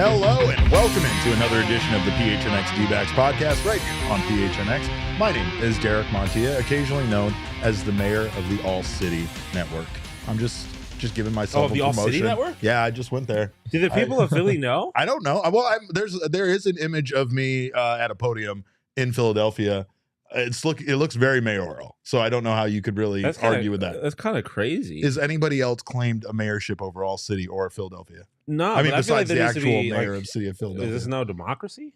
Hello and welcome into another edition of the PHNX D-backs podcast right here on PHNX. My name is Derek Montilla, occasionally known as the mayor of the ALLCITY network. I'm just giving myself a promotion. ALLCITY network? Yeah, I just went there. Do the people of Philly know? I don't know. Well, there is an image of me at a podium in Philadelphia. It looks very mayoral, so I don't know how you could really argue with that. That's kind of crazy. Is anybody else claimed a mayorship over ALLCITY or Philadelphia? No, I mean, like besides the actual mayor mayor of the city of Philadelphia. Is this no democracy?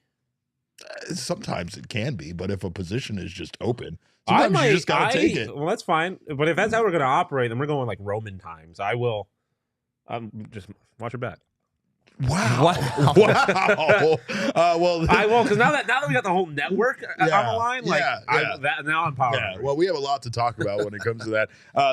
Sometimes it can be, but if a position is just open, sometimes you just gotta take it. Well, that's fine. But if that's how we're going to operate, then we're going like Roman times. I will just watch your back. Wow! Wow! Well, I will, because now that we got the whole network on the line, now I'm powered. Yeah. Well, we have a lot to talk about when it comes to that.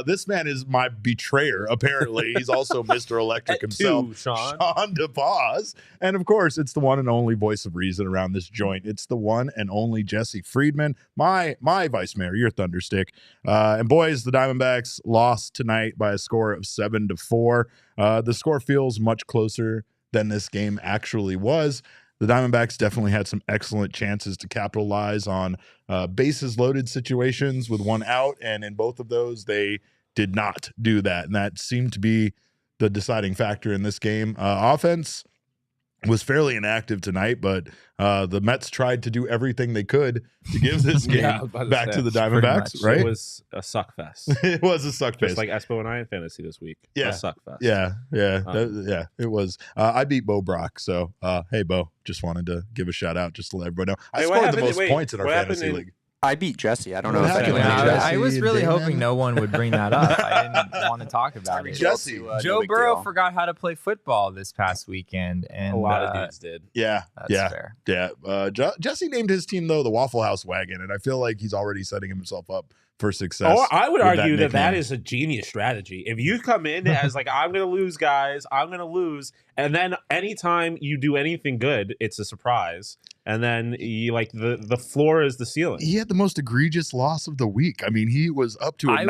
This man is my betrayer. Apparently, he's also Mr. Electric himself, Shawn DePaz, and of course, it's the one and only voice of reason around this joint. It's the one and only Jesse Friedman, my vice mayor, your thunderstick. And boys, the Diamondbacks lost tonight by a score of 7-4. The score feels much closer than this game actually was. The Diamondbacks definitely had some excellent chances to capitalize on bases loaded situations with one out, and in both of those, they did not do that, and that seemed to be the deciding factor in this game. Offense was fairly inactive tonight, but the Mets tried to do everything they could to give this game back to the Diamondbacks, right? It was a suck fest. It was a suck fest. Just like Espo and I in fantasy this week. Yeah. A suck fest. Yeah, it was. I beat Bo Brock, so hey, Bo, just wanted to give a shout out just to let everybody know. I scored the most points in our fantasy league. I beat Jesse. I don't know if anyone I was really hoping no one would bring that up. I didn't want to talk about it. Jesse, Joe Burrow forgot how to play football this past weekend, and a lot of dudes did. That's fair. Yeah. Jesse named his team though the Waffle House Wagon, and I feel like he's already setting himself up for success. Oh, I would argue that is a genius strategy. If you come in as like, I'm going to lose, guys, I'm going to lose, and then anytime you do anything good, it's a surprise. And then you like the floor is the ceiling. He had the most egregious loss of the week. I mean, he was up to a 99%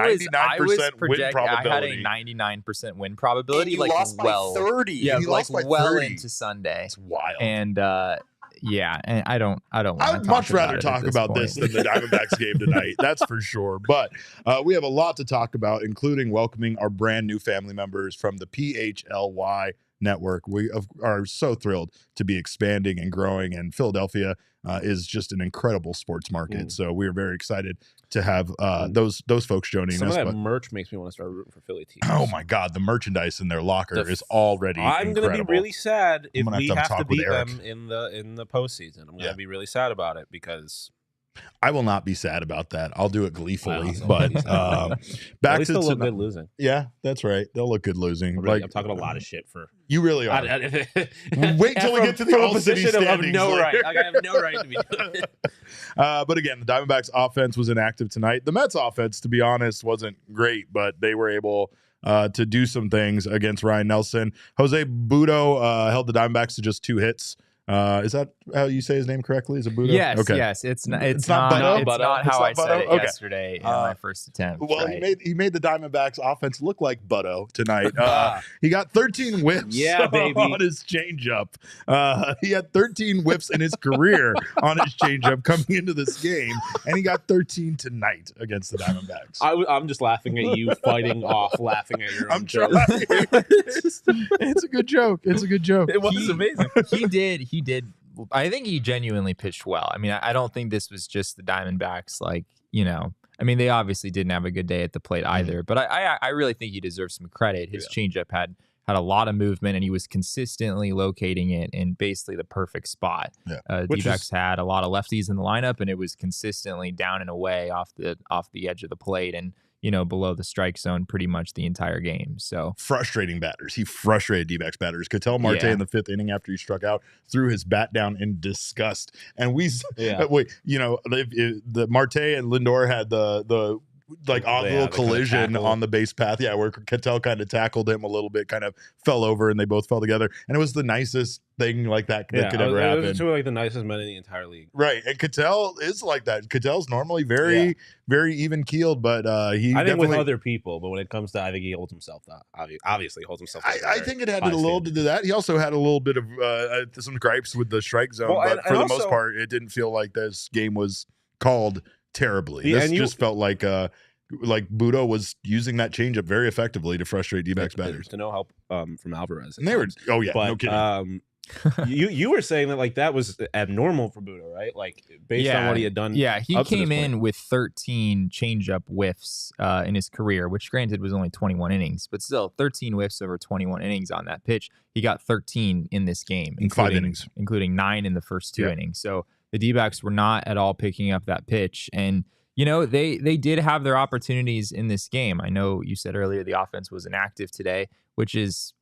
win probability. I had a 99% win probability. And you lost by 30. Yeah, he lost lost by well 30. into Sunday. It's wild. And and I don't want to I'd much rather talk about this than the Diamondbacks game tonight. That's for sure. But we have a lot to talk about, including welcoming our brand new family members from the PHLY network. We are so thrilled to be expanding and growing, and Philadelphia is just an incredible sports market. So we are very excited to have those folks joining us. Some of that merch makes me want to start rooting for Philly teams. Oh my God, the merchandise in their locker is already I'm going to be really sad if we have to beat them in the postseason. I'm going to be really sad about it because I will not be sad about that. I'll do it gleefully. But back to they'll look good losing. Yeah, that's right. They'll look good losing. I'm talking a lot of shit for. You really are. Wait till we get to the ALLCITY standings. I have no right to be doing it. But again, the Diamondbacks offense was inactive tonight. The Mets offense, to be honest, wasn't great, but they were able to do some things against Ryne Nelson. Jose Budo held the Diamondbacks to just 2 hits. Is that how you say his name correctly? Is it Budo? Yes, okay. yes. It's not Budo? It's not how I said it Okay. yesterday in my first attempt. Well, right. he made the Diamondbacks offense look like Budo tonight. He got 13 whiffs on his changeup. He had 13 whiffs in his career on his changeup coming into this game, and he got 13 tonight against the Diamondbacks. I'm just laughing at you fighting off, laughing at your own joke. It's a good joke. It's a good joke. It was amazing. He did. I think he genuinely pitched well. I mean, I don't think this was just the Diamondbacks. Like, I mean, they obviously didn't have a good day at the plate either. But I really think he deserves some credit. His changeup had a lot of movement, and he was consistently locating it in basically the perfect spot. D-backs had a lot of lefties in the lineup, and it was consistently down and away off the edge of the plate and below the strike zone pretty much the entire game. So frustrating batters. He frustrated D-backs batters. Ketel Marte in the 5th inning after he struck out threw his bat down in disgust. And the Marte and Lindor had the like odd little collision on the base path. Yeah, where Cattell kind of tackled him a little bit, kind of fell over, and they both fell together. And it was the nicest thing like that could ever happen. It was two like the nicest men in the entire league. Right, and Cattell is like that. Cattell's normally very even keeled, but I think with other people, but when it comes to, I think he holds himself. Obviously, holds himself. I think it had a little to do that. He also had a little bit of some gripes with the strike zone, but for the most part, it didn't feel like this game was called terribly. This just felt like Budo was using that changeup very effectively to frustrate D-backs batters. To no help from Alvarez. And they were, no kidding. you were saying that like that was abnormal for Budo, right? Like based on what he had done. Yeah, he came in with 13 changeup whiffs in his career, which granted was only 21 innings, but still 13 whiffs over 21 innings on that pitch. He got 13 in this game, in 5 innings, including 9 in the first 2 innings. So the D-backs were not at all picking up that pitch, and they did have their opportunities in this game. I know you said earlier the offense was inactive today, which is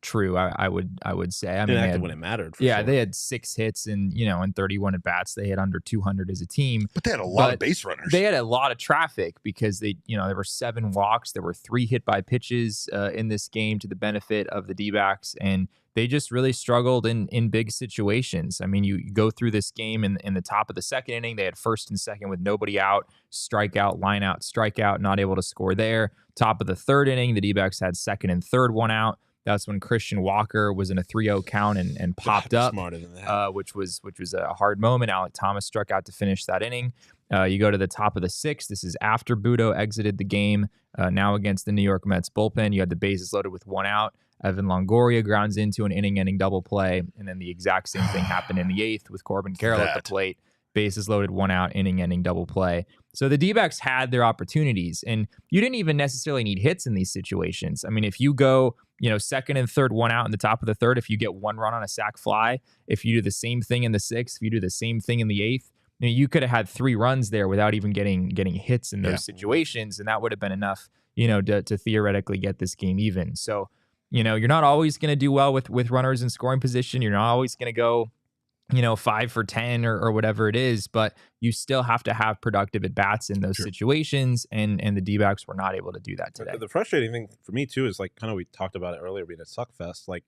true. I would say. I mean, inactive when it mattered. Sure. They had 6 hits and in 31 at bats. They had under 200 as a team, but they had a lot of base runners. They had a lot of traffic because there were 7 walks. There were 3 hit by pitches in this game to the benefit of the D-backs, and they just really struggled in big situations. I mean, you go through this game in the top of the 2nd inning, they had 1st and 2nd with nobody out, strikeout, line out, strikeout, not able to score there. Top of the 3rd inning, the D-backs had 2nd and 3rd, 1 out. That's when Christian Walker was in a 3-0 count and popped up, smarter than that. which was a hard moment. Alec Thomas struck out to finish that inning. You go to the top of the 6th. This is after Budo exited the game. Now against the New York Mets bullpen, you had the bases loaded with 1 out. Evan Longoria grounds into an inning-ending double play, and then the exact same thing happened in the 8th with Corbin Carroll at the plate. Bases loaded, 1 out, inning-ending double play. So the D-backs had their opportunities, and you didn't even necessarily need hits in these situations. I mean, if you go, 2nd and 3rd, 1 out in the top of the 3rd, if you get 1 run on a sac fly, if you do the same thing in the 6th, if you do the same thing in the 8th, you could have had 3 runs there without even getting hits in those situations, and that would have been enough, to theoretically get this game even. So, you're not always going to do well with runners in scoring position. You're not always going to go 5 for 10 or whatever it is, but you still have to have productive at-bats in those situations, and the D-backs were not able to do that today. The frustrating thing for me, too, is like kind of we talked about it earlier being a suckfest. Like,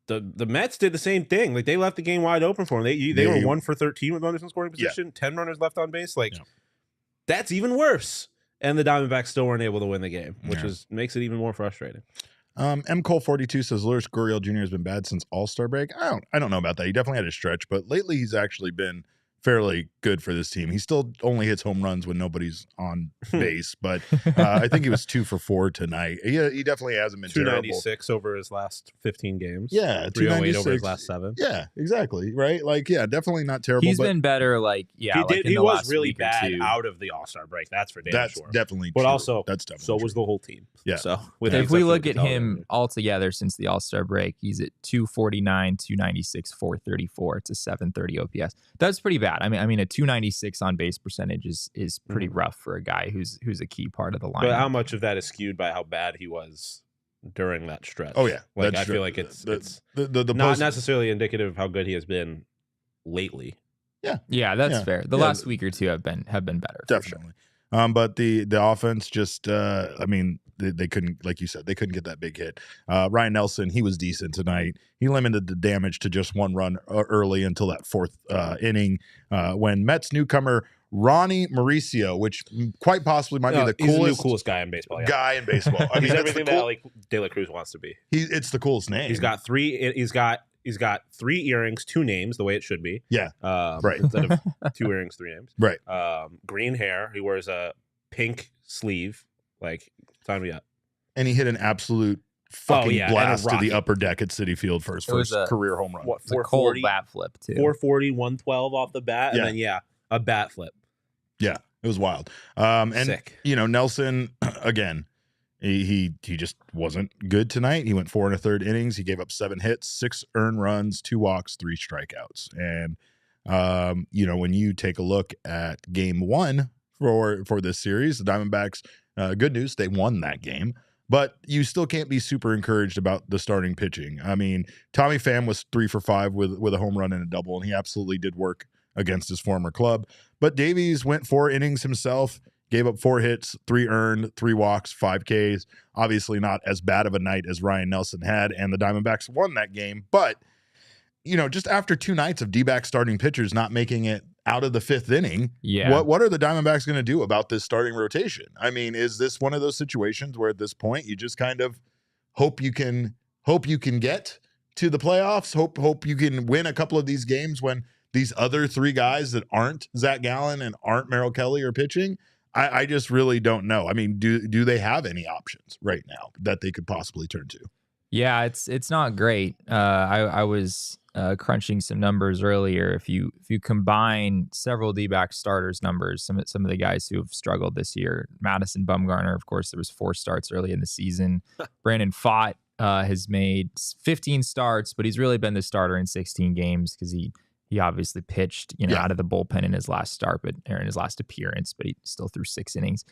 the Mets did the same thing. Like, they left the game wide open for them. They were 1 for 13 with runners in scoring position, 10 runners left on base. Like, that's even worse. And the Diamondbacks still weren't able to win the game, which makes it even more frustrating. M. Cole 42 says Lourdes Gurriel Jr. has been bad since All-Star break. I don't know about that. He definitely had a stretch, but lately he's actually been fairly good for this team. He still only hits home runs when nobody's on base, but I think he was 2 for 4 tonight. He definitely hasn't been 296 over his last 15 games. Yeah, 308 over his last 7. Yeah, exactly. Right? Like, definitely not terrible. He's been better. He was really bad out of the All-Star break. That's for damn sure. Definitely. But true. also, that's definitely so true. was the whole team. Yeah. So if we look at him altogether since the All-Star break, he's at 249, 296, 434. It's a 730 OPS. That's pretty bad. I mean, a 296 on base percentage is pretty rough for a guy who's a key part of the lineup. But how much of that is skewed by how bad he was during that stretch? Oh yeah, like I feel like it's not necessarily indicative of how good he has been lately. Yeah, that's fair. The last week or two have been better. Definitely. Sure. But the offense just, they couldn't, like you said, they couldn't get that big hit. Ryan Nelson, he was decent tonight. He limited the damage to just 1 run early until that 4th inning when Mets newcomer Ronnie Mauricio, which quite possibly might be the coolest guy in baseball. Guy in baseball. I mean, he's everything that like De La Cruz wants to be. It's the coolest name. He's got 3. He's got 3 earrings, 2 names, the way it should be. Yeah. Right. Instead of 2 earrings, 3 names. Right. Green hair. He wears a pink sleeve. Like, sign me up. And he hit an absolute fucking blast to the upper deck at Citi Field for his first career home run. What, 440 bat flip too. 440, 112 off the bat, and then a bat flip. Yeah, it was wild. And sick. Nelson again. He just wasn't good tonight. He went 4 1/3 innings. He gave up 7 hits, 6 earned runs, 2 walks, 3 strikeouts. And when you take a look at game 1 for this series, the Diamondbacks, good news, they won that game. But you still can't be super encouraged about the starting pitching. I mean, Tommy Pham was 3 for 5 with a home run and a double, and he absolutely did work against his former club. But Davies went 4 innings himself. gave up 4 hits, 3 earned, 3 walks, 5 Ks. Obviously not as bad of a night as Ryne Nelson had, and the Diamondbacks won that game. But, just after 2 nights of D-back starting pitchers not making it out of the 5th inning, what are the Diamondbacks going to do about this starting rotation? I mean, is this one of those situations where at this point you just kind of hope you can get to the playoffs, hope you can win a couple of these games when these other 3 guys that aren't Zach Gallen and aren't Merrill Kelly are pitching? I just really don't know. I mean, do they have any options right now that they could possibly turn to? Yeah, it's not great. I was crunching some numbers earlier. If you combine several D-back starters numbers, some of the guys who have struggled this year, Madison Bumgarner, of course, there was 4 starts early in the season. Brandon Pfaadt has made 15 starts, but he's really been the starter in 16 games because he obviously pitched, out of the bullpen in his last start, or in his last appearance, but he still threw 6 innings.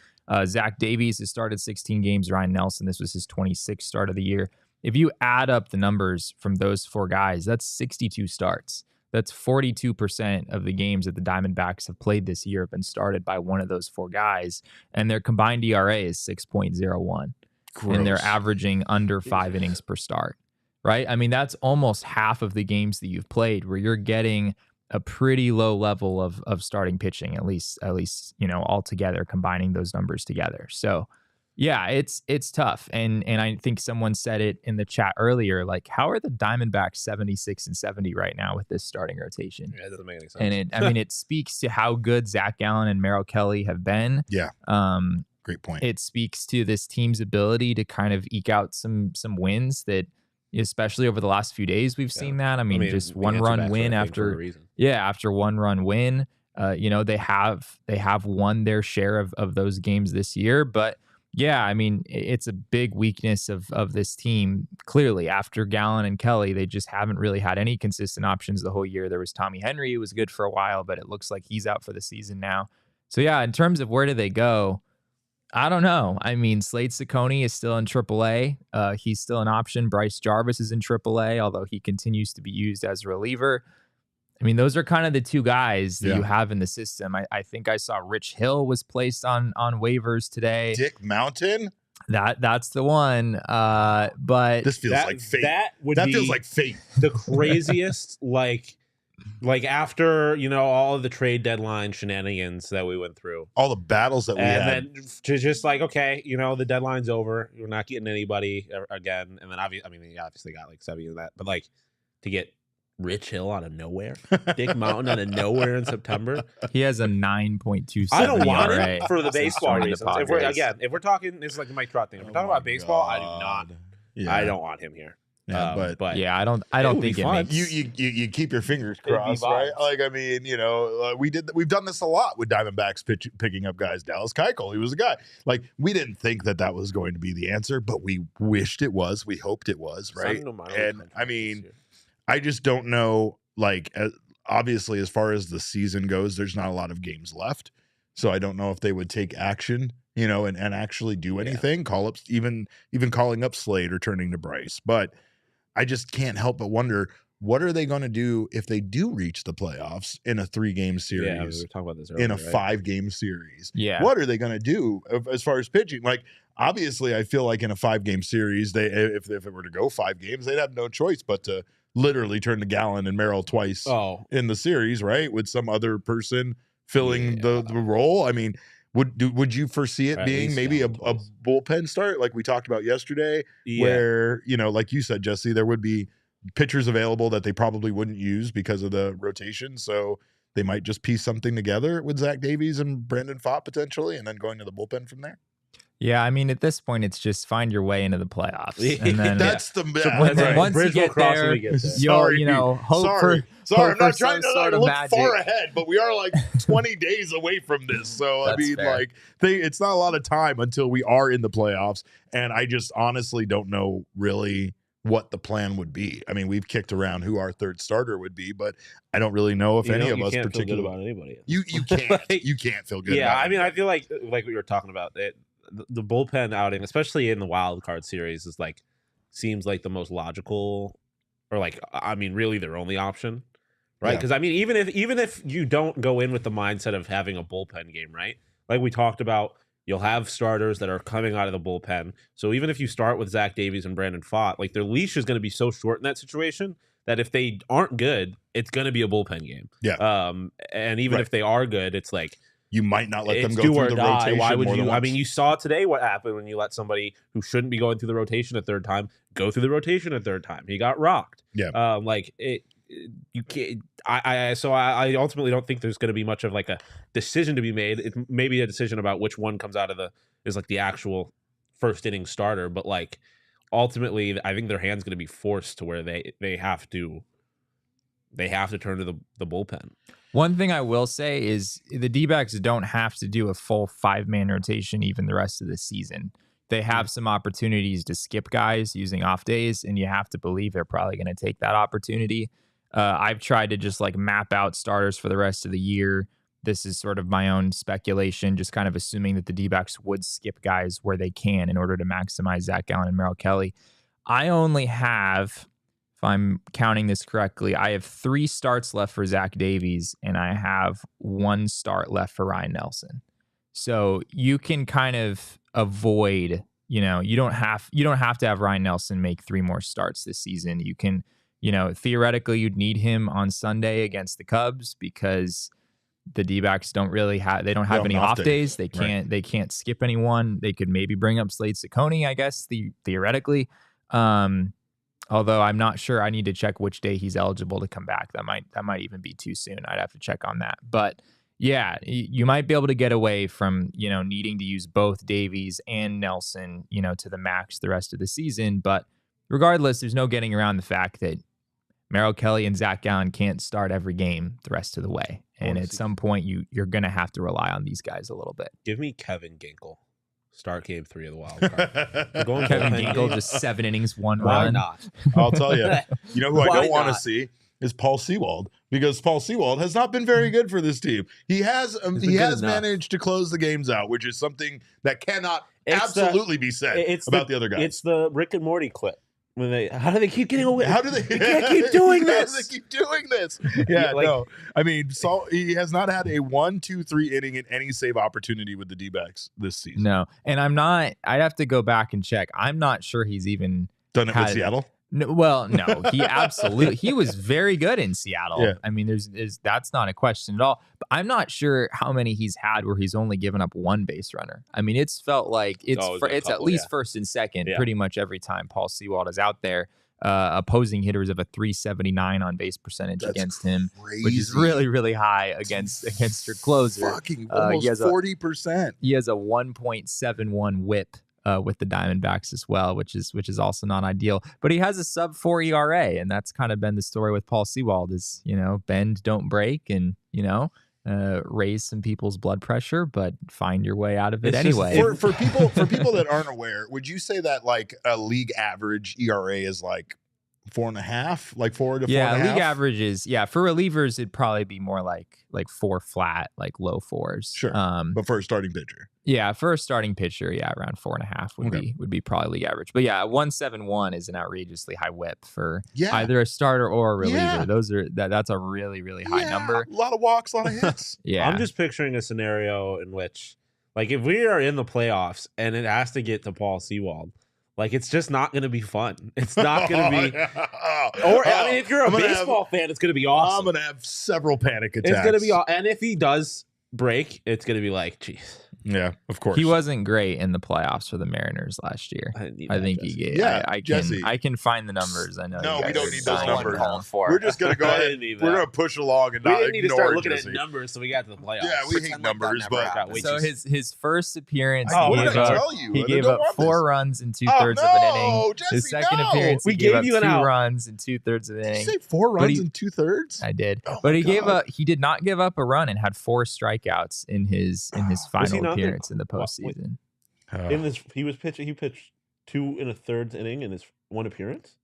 Zach Davies has started 16 games. Ryne Nelson, this was his 26th start of the year. If you add up the numbers from those 4 guys, that's 62 starts. That's 42% of the games that the Diamondbacks have played this year have been started by one of those 4 guys, and their combined ERA is 6.01. Gross. And they're averaging under 5 innings per start. Right? I mean, that's almost half of the games that you've played where you're getting a pretty low level of starting pitching, at least, all together, combining those numbers together. So yeah, it's tough. And I think someone said it in the chat earlier, like, how are the Diamondbacks 76 and 70 right now with this starting rotation? Yeah, it doesn't make any sense. And it speaks to how good Zach Gallen and Merrill Kelly have been. Yeah. Great point. It speaks to this team's ability to kind of eke out some wins that, especially over the last few days, we've seen that. I mean, just 1-run win after 1-run win. They have won their share of those games this year. But yeah, I mean, it's a big weakness of this team. Clearly, after Gallen and Kelly, they just haven't really had any consistent options the whole year. There was Tommy Henry, who was good for a while, but it looks like he's out for the season now. So yeah, in terms of where do they go, I don't know. I mean, Slade Ciccone is still in AAA. He's still an option. Bryce Jarvis is in AAA, although he continues to be used as a reliever. I mean, those are kind of the 2 guys that you have in the system. I think I saw Rich Hill was placed on waivers today. Dick Mountain? That's the one. But this feels like fate. That feels like fate. The craziest, like after all of the trade deadline shenanigans that we went through, all the battles that we had, and then to just okay, the deadline's over, you're not getting anybody again, and then he obviously got like 70 of that, but to get Rich Hill out of nowhere, Dick Mountain out of nowhere in September, he has a 9.27. I don't want it for the baseball reasons. If we're talking, it's like the Mike Trout thing. If we're talking about baseball, I do not. Yeah. I don't want him here. Yeah, but yeah, I don't think it makes you keep your fingers crossed, right? Like, I mean, we've done this a lot with Diamondbacks picking up guys. Dallas Keuchel, he was a guy. Like, we didn't think that was going to be the answer, but we wished it was. We hoped it was, right? And I mean, I just don't know. Like, obviously, as far as the season goes, there's not a lot of games left, so I don't know if they would take action, and actually do anything. Call up even calling up Slade or turning to Bryce, but I just can't help but wonder, what are they going to do if they do reach the playoffs in a 3-game series? Yeah, we were talking about this earlier, in a 5-game series. Yeah. What are they going to do as far as pitching? Like, obviously, I feel like in a 5-game series, if it were to go 5 games, they'd have no choice but to literally turn to Gallen and Merrill twice in the series, right? With some other person filling the role. I mean, would you foresee it being maybe a bullpen start like we talked about yesterday, where, like you said, Jesse, there would be pitchers available that they probably wouldn't use because of the rotation, so they might just piece something together with Zach Davies and Brandon Pfaadt potentially, and then going to the bullpen from there? Yeah, I mean, at this point, it's just find your way into the playoffs. And then, that's the once you get there, hope for I'm not trying to look magic. far ahead, but we are like 20 days away from this. So, I mean, fair. It's not a lot of time until we are in the playoffs. And I just honestly don't know really what the plan would be. I mean, we've kicked around who our 3rd starter would be, but I don't really know if any of us particularly feel good about anybody. You can't. You can't feel good. Yeah, about I mean, I feel like we were talking about it. The bullpen outing, especially in the wild card series, is seems like the most logical, or really their only option, right? Because I mean, even if you don't go in with the mindset of having a bullpen game, right? like we talked about, you'll have starters that are coming out of the bullpen. So even if you start with Zach Davies and Brandon Pfaadt, like their leash is going to be so short in that situation that if they aren't good, it's going to be a bullpen game. Yeah. And even if they are good, it's like you might not let them go do through or the die. rotation. Why would more you? than I once. mean, you saw today what happened when you let somebody who shouldn't be going through the rotation a third time go through the rotation a third time. He got rocked. Yeah. Like it. You can't. So I ultimately don't think there's going to be much of like a decision to be made. It may be a decision about which one comes out of is like the actual first inning starter, but like ultimately, I think their hand's going to be forced to where they have to turn to the bullpen. One thing I will say is the D-backs don't have to do a full 5-man rotation even the rest of the season. They have some opportunities to skip guys using off days, and you have to believe they're probably going to take that opportunity. I've tried to just like map out starters for the rest of the year. This is sort of my own speculation, just kind of assuming that the D-backs would skip guys where they can in order to maximize Zach Gallen and Merrill Kelly. I only have, if I'm counting this correctly, I have 3 starts left for Zach Davies, and I have 1 start left for Ryne Nelson. So you can kind of avoid, you don't have to have Ryne Nelson make 3 more starts this season. You can, theoretically you'd need him on Sunday against the Cubs because the D-backs don't have any off days. They can't skip anyone. They could maybe bring up Slade Ciccone, I guess, theoretically. Although I'm not sure. I need to check which day he's eligible to come back. That might even be too soon. I'd have to check on that. But yeah, you might be able to get away from, needing to use both Davies and Nelson, to the max the rest of the season. But regardless, there's no getting around the fact that Merrill Kelly and Zach Gallen can't start every game the rest of the way. And at some point, you're going to have to rely on these guys a little bit. Give me Kevin Ginkel. Start game 3 of the wild card. We're going Kevin Ginkel, just 7 innings, 1 Why run. not? I'll tell you. You know who I Why don't want to not? see is Paul Sewald, because Paul Sewald has not been very good for this team. He has managed to close the games out, which is something that cannot absolutely be said about the other guys. It's the Rick and Morty clip. How do they keep getting away? How do they can't keep doing this? How do they keep doing this? Yeah, no. I mean, he has not had a 1, 2, 3 inning in any save opportunity with the D-backs this season. No, and I'd have to go back and check. I'm not sure he's even done it with Seattle. No, he was very good in Seattle. Yeah. I mean, that's not a question at all. But I'm not sure how many he's had where he's only given up 1 base runner. I mean, it's felt like it's at least first and second pretty much every time Paul Sewald is out there. Opposing hitters have a 379 on base percentage against him, which is really, really high against your closer. Fucking almost 40%. He has a 1.71 WHIP. With the Diamondbacks as well, which is also not ideal. But he has a sub-4 ERA, and that's kind of been the story with Paul Sewald is, bend, don't break, and, raise some people's blood pressure, but find your way out of it anyway. For people that aren't aware, would you say that like a league average ERA is like 4.5, like 4 to 4.5? Yeah, league average is for relievers it'd probably be more like 4 flat, like low 4s. Sure. But for a starting pitcher. Yeah, for a starting pitcher, around 4.5 would be probably league average. But 171 is an outrageously high whip for either a starter or a reliever. Yeah. That's a really, really high number. A lot of walks, a lot of hits. Yeah. I'm just picturing a scenario in which, like, if we are in the playoffs and it has to get to Paul Sewald, like, it's just not going to be fun. It's not going to be. I mean, if you're a baseball fan, it's going to be awesome. I'm going to have several panic attacks. It's going to be, and if he does break, it's going to be like, geez. Yeah, of course. He wasn't great in the playoffs for the Mariners last year. I think he gave. Yeah, I can find the numbers. I know. No, we don't need those numbers. For. We're just gonna go ahead. We're gonna push along and not we didn't need to ignore start looking Jesse. at numbers, so we got to the playoffs. Yeah, we hate numbers, but so his first appearance, he gave up 4 runs in 2/3 of an inning. Jesse, his second appearance, we gave up you 2 runs in 2/3 of an inning. Did you say 4 runs in 2/3? I did, but he did not give up a run and had 4 strikeouts in his final appearance in the postseason. He pitched 2 1/3 inning in his 1 appearance.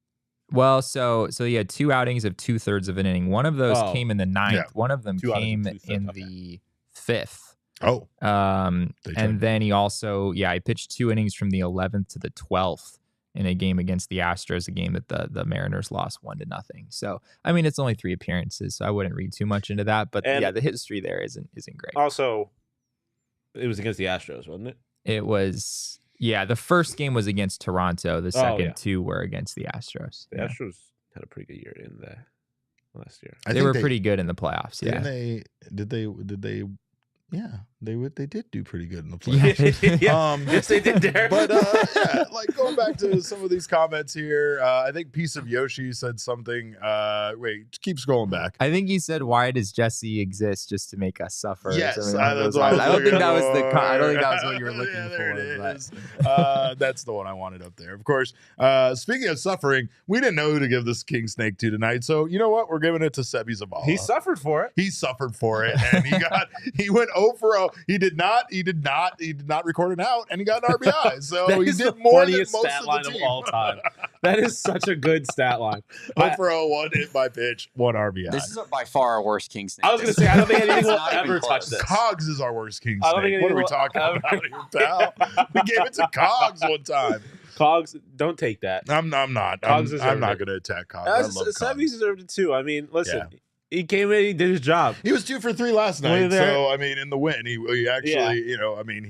Well, so he had 2 outings of 2/3 of an inning. One of those came in the 9th. Yeah. One of them came in the 5th. Oh. And then he also, he pitched 2 innings from the 11th to the 12th in a game against the Astros, a game that the Mariners lost 1-0. So, I mean, it's only 3 appearances, so I wouldn't read too much into that. But the history there isn't great. Also, It was against the Astros, wasn't it? It was, yeah. The first game was against Toronto. The second two were against the Astros. The Astros had a pretty good year in the last year. They were pretty good in the playoffs. Yeah. Did they? Yeah, they did do pretty good in the playoffs. Yes, they did, Derek. But yeah, like going back to some of these comments here, I think Piece of Yoshi said something. Wait, keep scrolling back. I think he said, "Why does Jesse exist just to make us suffer?" Yes, I don't think that was the. I don't think that was what you were looking for. There it is. That's the one I wanted up there. Of course. Speaking of suffering, we didn't know who to give this King Snake to tonight, so you know what? We're giving it to Sebi Zavala. He suffered for it. He suffered for it, and he went 0 for 0. He did not record an out, and he got an RBI. So he did more than most stat of line the team of all time. That is such a good stat line. 0 for 0, 1 hit by pitch, 1 RBI. This is by far our worst King Snake. I was going to say, I don't think anything will ever touch this. Cogs is our worst King I don't Snake. think What are we talking about here, pal? We gave it to Cogs one time. Cogs, don't take that. I'm not. Cogs I'm not going to attack Cogs. I love Cogs. Sebi deserved it too. I mean, listen. Yeah. He came in, he did his job. He was 2 for 3 last night. So I mean, in the win, he actually, you know, I mean,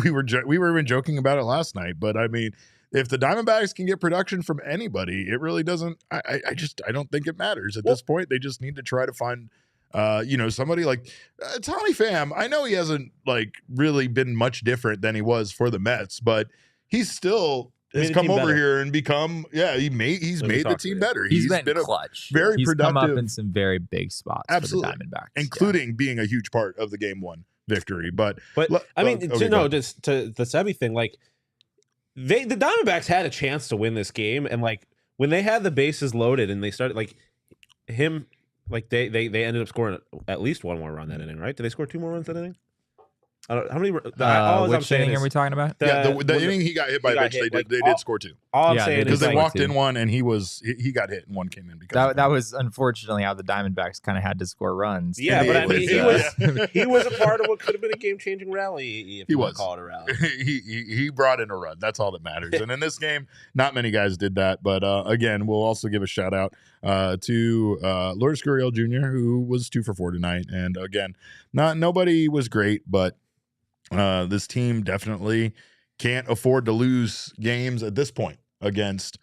we were even joking about it last night. But I mean, if the Diamondbacks can get production from anybody, it really doesn't. I don't think it matters at this point. They just need to try to find, you know, somebody like Tommy Pham. I know he hasn't like really been much different than he was for the Mets, but he's still. Has come over here and become, he's made the team better. He's been clutch. Very productive. Come up in some very big spots Absolutely. for the Diamondbacks. Including being a huge part of the Game 1 victory. But I mean, just to the Sebi thing, like the Diamondbacks had a chance to win this game, and like when they had the bases loaded and they started like him, like they ended up scoring at least one more run that inning, right? Did they score 2 more runs that inning? How many? Which inning are we talking about? The inning he got hit by a pitch, they did score 2. All I'm saying because they walked in one and he got hit and one came in because that was unfortunately how the Diamondbacks kind of had to score runs. Yeah, but I mean he was a part of what could have been a game-changing rally if you want to call it a rally. He brought in a run. That's all that matters. And in this game, not many guys did that. But again, we'll also give a shout out to Lourdes Gurriel Jr., who was 2 for 4 tonight. And again, nobody was great, but this team definitely can't afford to lose games at this point against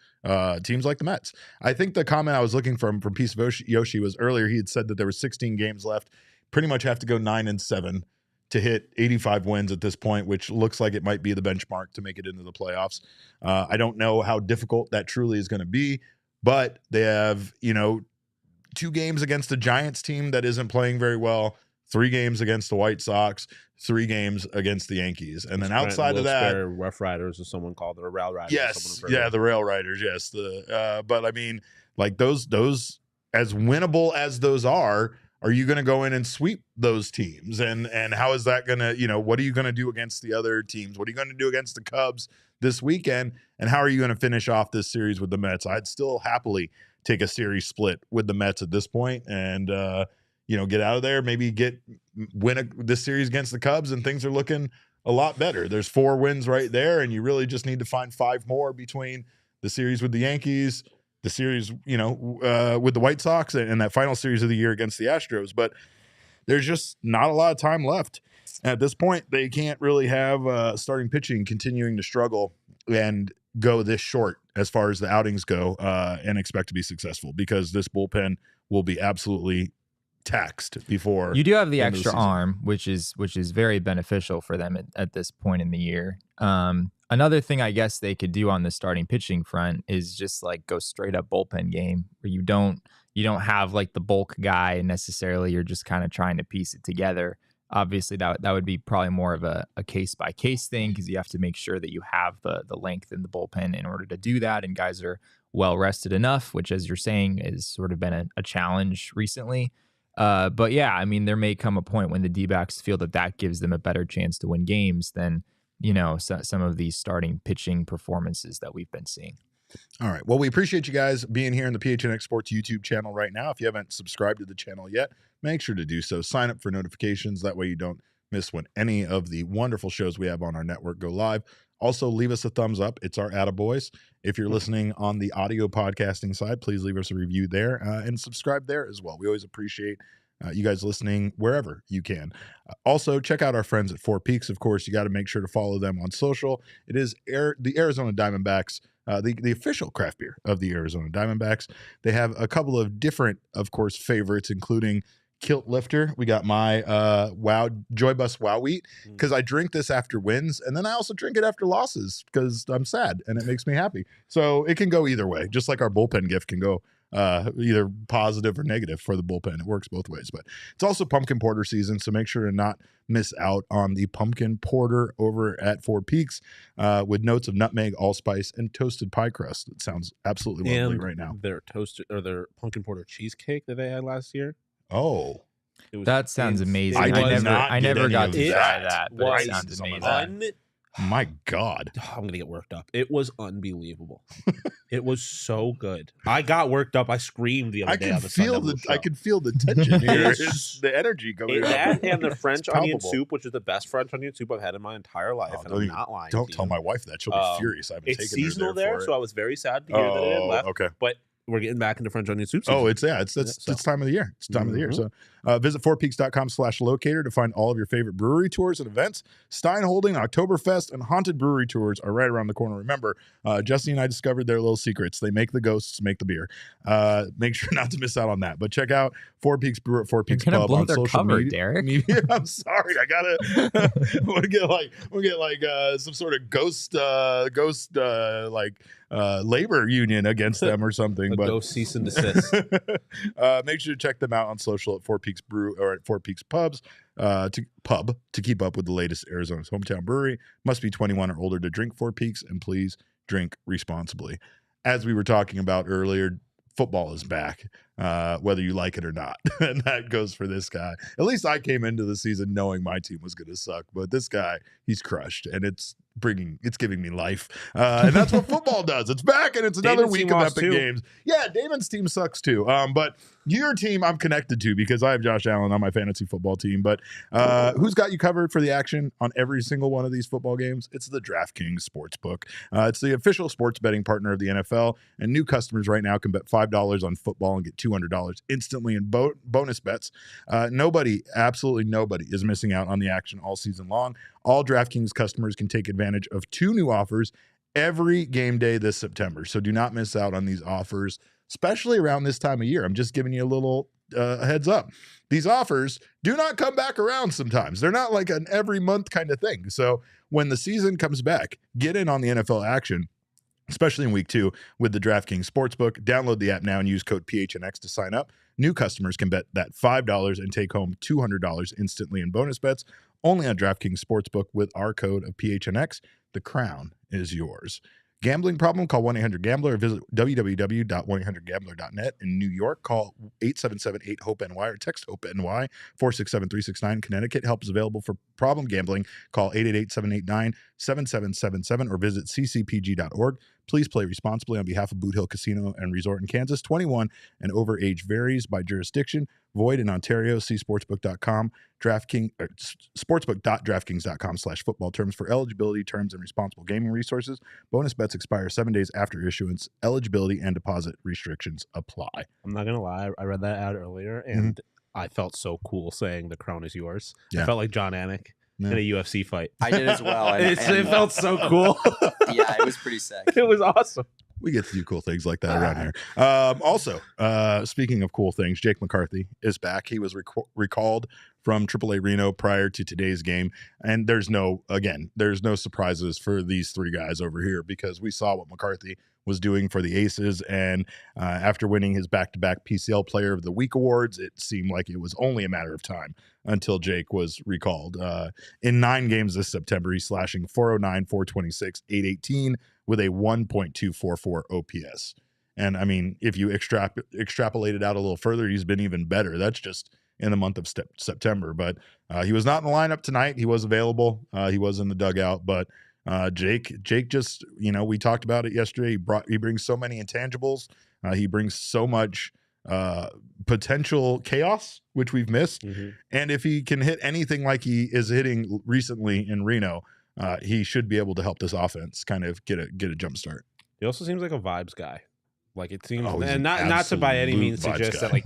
teams like the Mets. I think the comment I was looking from Piece of Yoshi was earlier. He had said that there were 16 games left. Pretty much have to go 9-7 to hit 85 wins at this point, which looks like it might be the benchmark to make it into the playoffs. I don't know how difficult that truly is going to be, but they have, 2 games against the Giants team that isn't playing very well, 3 games against the White Sox, 3 games against the Yankees. And then outside of that, Rough Riders, as someone called it, or Rail Riders. Yes. Yeah, the Rail Riders. Yes. But I mean, like those as winnable as those are you going to go in and sweep those teams? And how is that going to, what are you going to do against the other teams? What are you going to do against the Cubs this weekend? And how are you going to finish off this series with the Mets? I'd still happily take a series split with the Mets at this point and, get out of there, maybe win this series against the Cubs, and things are looking a lot better. There's 4 wins right there, and you really just need to find 5 more between the series with the Yankees, the series, with the White Sox, and that final series of the year against the Astros. But there's just not a lot of time left. At this point, they can't really have starting pitching continuing to struggle and go this short as far as the outings go and expect to be successful, because this bullpen will be absolutely taxed before. You do have the extra arm, which is very beneficial for them at this point in the year. Another thing I guess they could do on the starting pitching front is just like go straight up bullpen game, where you don't have like the bulk guy necessarily. You're just kind of trying to piece it together. Obviously, that would be probably more of a case by case thing, because you have to make sure that you have the length in the bullpen in order to do that, and guys are well rested enough, which, as you're saying, has sort of been a challenge recently. But yeah, I mean, there may come a point when the D-backs feel that gives them a better chance to win games than, some of these starting pitching performances that we've been seeing. All right. Well, we appreciate you guys being here in the PHNX Sports YouTube channel right now. If you haven't subscribed to the channel yet, make sure to do so. Sign up for notifications. That way you don't miss when any of the wonderful shows we have on our network go live. Also, leave us a thumbs up. It's our attaboys. If you're listening on the audio podcasting side, please leave us a review there and subscribe there as well. We always appreciate you guys listening wherever you can. Also, check out our friends at Four Peaks. Of course, you got to make sure to follow them on social. It is the Arizona Diamondbacks, the official craft beer of the Arizona Diamondbacks. They have a couple of different, of course, favorites, including Kilt Lifter. We got my Joy Bus Wow Wheat, because I drink this after wins, and then I also drink it after losses because I'm sad and it makes me happy. So it can go either way, just like our bullpen gift can go either positive or negative for the bullpen. It works both ways. But it's also pumpkin porter season, so make sure to not miss out on the pumpkin porter over at Four Peaks with notes of nutmeg, allspice, and toasted pie crust. It sounds absolutely lovely right now. Their toasted or their pumpkin porter cheesecake that they had last year. Oh, that sounds amazing. I never got to try that. that, but it sounds amazing. My God. I'm going to get worked up. It was unbelievable. It was so good. I got worked up. I screamed the other day on the Sun Devil show. I can feel the tension here. It's the energy coming out. That and the French onion soup, which is the best French onion soup I've had in my entire life. And I'm not lying. Don't tell my wife that. She'll be furious. I've been it's seasonal there, so I was very sad to hear that it had left. Okay. But we're getting back into French onion soup season. Oh, it's time of the year. It's time of the year. So visit fourpeaks.com/locator to find all of your favorite brewery tours and events. Stein Holding, Oktoberfest, and Haunted Brewery tours are right around the corner. Remember, Jesse and I discovered their little secrets. They make the ghosts make the beer. Make sure not to miss out on that. But check out Four Peaks Brewer at Four Peaks Pub on social media. Derek. I'm sorry. I gotta we'll get like some sort of ghost labor union against them or something. But go cease and desist. Make sure to check them out on social at Four Peaks Brew or at Four Peaks Pubs to keep up with the latest Arizona's hometown brewery. Must be 21 or older to drink Four Peaks, and please drink responsibly. As we were talking about earlier, football is back, whether you like it or not. And that goes for this guy. At least I came into the season knowing my team was going to suck, but this guy, he's crushed, and it's giving me life. And that's what football does. It's back, and it's another week of epic games. Yeah, Damon's team sucks too. But your team I'm connected to because I have Josh Allen on my fantasy football team. But who's got you covered for the action on every single one of these football games? It's the DraftKings Sportsbook. It's the official sports betting partner of the NFL, and new customers right now can bet $5 on football and get $200 instantly in bonus bets. Absolutely nobody is missing out on the action all season long. All DraftKings customers can take advantage of 2 new offers every game day this September. So do not miss out on these offers, especially around this time of year. I'm just giving you a little heads up. These offers do not come back around sometimes. They're not like an every month kind of thing. So when the season comes back, get in on the NFL action, especially in week 2 with the DraftKings Sportsbook. Download the app now and use code PHNX to sign up. New customers can bet that $5 and take home $200 instantly in bonus bets only on DraftKings Sportsbook with our code of PHNX. The crown is yours. Gambling problem? Call 1-800-GAMBLER or visit www.1800gambler.net. In New York, call 877-8-HOPE-NY or text HOPE-NY 467-369. Connecticut, help is available for problem gambling. Call 888-789-7777 or visit ccpg.org. Please play responsibly on behalf of Boot Hill Casino and Resort in Kansas. 21 and over age varies by jurisdiction. Void in Ontario. See sportsbook.com. Sportsbook.draftkings.com/football terms for eligibility, terms, and responsible gaming resources. Bonus bets expire 7 days after issuance. Eligibility and deposit restrictions apply. I'm not gonna lie. I read that ad earlier, and I felt so cool saying the crown is yours. I felt like John Anik in a UFC fight. I did as well. It felt so cool. Yeah, it was pretty sick. It was awesome. We get to do cool things like that around here. Also, speaking of cool things, Jake McCarthy is back. He was recalled from AAA Reno prior to today's game. And there's no surprises for these 3 guys over here because we saw what McCarthy was doing for the Aces. And after winning his back-to-back PCL Player of the Week awards, it seemed like it was only a matter of time until Jake was recalled. In 9 games this September, he's slashing 409, 426, 818 with a 1.244 OPS. And I mean, if you extrapolate it out a little further, he's been even better. That's just in the month of September. But he was not in the lineup tonight. He was available. He was in the dugout. But Jake just, we talked about it yesterday. He brings so many intangibles. He brings so much potential chaos, which we've missed. Mm-hmm. And if he can hit anything like he is hitting recently in Reno, he should be able to help this offense kind of get a jump start. He also seems like a vibes guy. Like it seems, and not to by any means suggest that like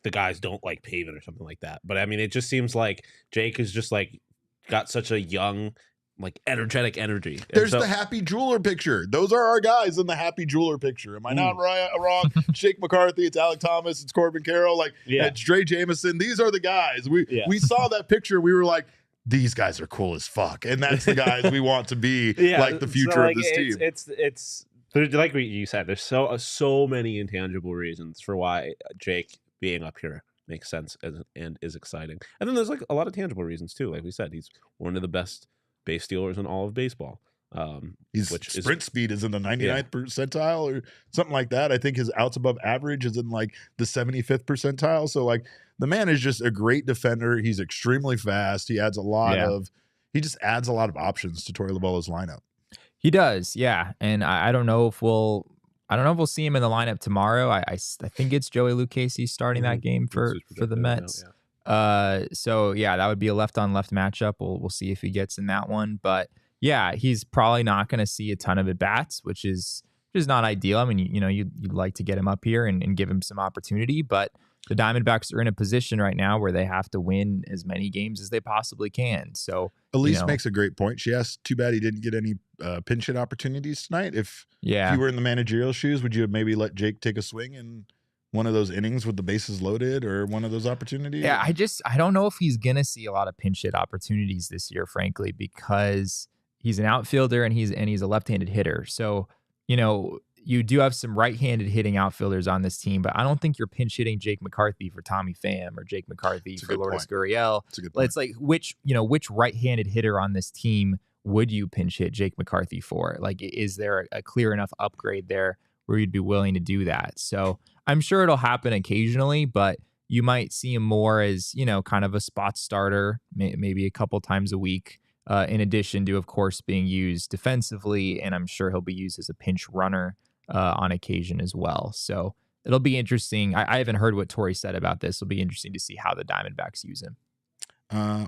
the guys don't like paving or something like that. But I mean, it just seems like Jake is just like got such a young, like energetic energy. And There's the happy jeweler picture. Those are our guys in the happy jeweler picture. Am I not wrong? Jake McCarthy, it's Alec Thomas, it's Corbin Carroll, like it's Dre Jameson. These are the guys. We saw that picture. We were like, these guys are cool as fuck, and that's the guys we want to be like the future of this team. It's like what you said. There's so many intangible reasons for why Jake being up here makes sense and is exciting. And then there's like a lot of tangible reasons too. Like we said, he's one of the best base stealers in all of baseball. His sprint speed is in the 99th percentile or something like that. I think his outs above average is in like the 75th percentile. So like the man is just a great defender. He's extremely fast. He adds a lot he just adds a lot of options to Torey Lovullo's lineup. He does, yeah. And I don't know if we'll see him in the lineup tomorrow. I think it's Joey Lucchesi starting that game for the Mets. So yeah, that would be a left on left matchup. We'll see if he gets in that one. But yeah, he's probably not going to see a ton of at bats, which is not ideal. I mean, you'd like to get him up here and give him some opportunity, but the Diamondbacks are in a position right now where they have to win as many games as they possibly can. So Elise makes a great point. She asked, too bad he didn't get any pinch hit opportunities tonight. If you were in the managerial shoes, would you have maybe let Jake take a swing in one of those innings with the bases loaded or one of those opportunities? Yeah, I don't know if he's going to see a lot of pinch hit opportunities this year, frankly, because he's an outfielder and he's a left-handed hitter. So, you do have some right-handed hitting outfielders on this team, but I don't think you're pinch hitting Jake McCarthy for Tommy Pham or Jake McCarthy for Lourdes Gurriel. It's like which right-handed hitter on this team would you pinch hit Jake McCarthy for? Like, is there a clear enough upgrade there where you'd be willing to do that? So I'm sure it'll happen occasionally, but you might see him more as, kind of a spot starter, maybe a couple times a week, in addition to, of course, being used defensively. And I'm sure he'll be used as a pinch runner on occasion as well. So it'll be interesting. I haven't heard what Torey said about this. It'll be interesting to see how the Diamondbacks use him.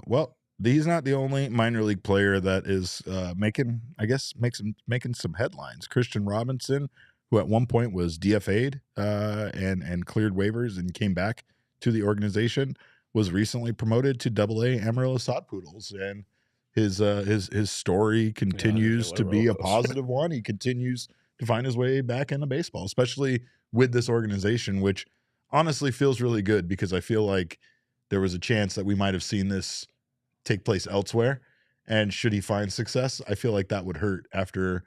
Well, he's not the only minor league player that is making some headlines. Christian Robinson, who at one point was DFA'd and cleared waivers and came back to the organization, was recently promoted to AA Amarillo Sod Poodles, and his story continues to be a positive one. He continues to find his way back into baseball, especially with this organization, which honestly feels really good because I feel like there was a chance that we might have seen this take place elsewhere. And should he find success, I feel like that would hurt after,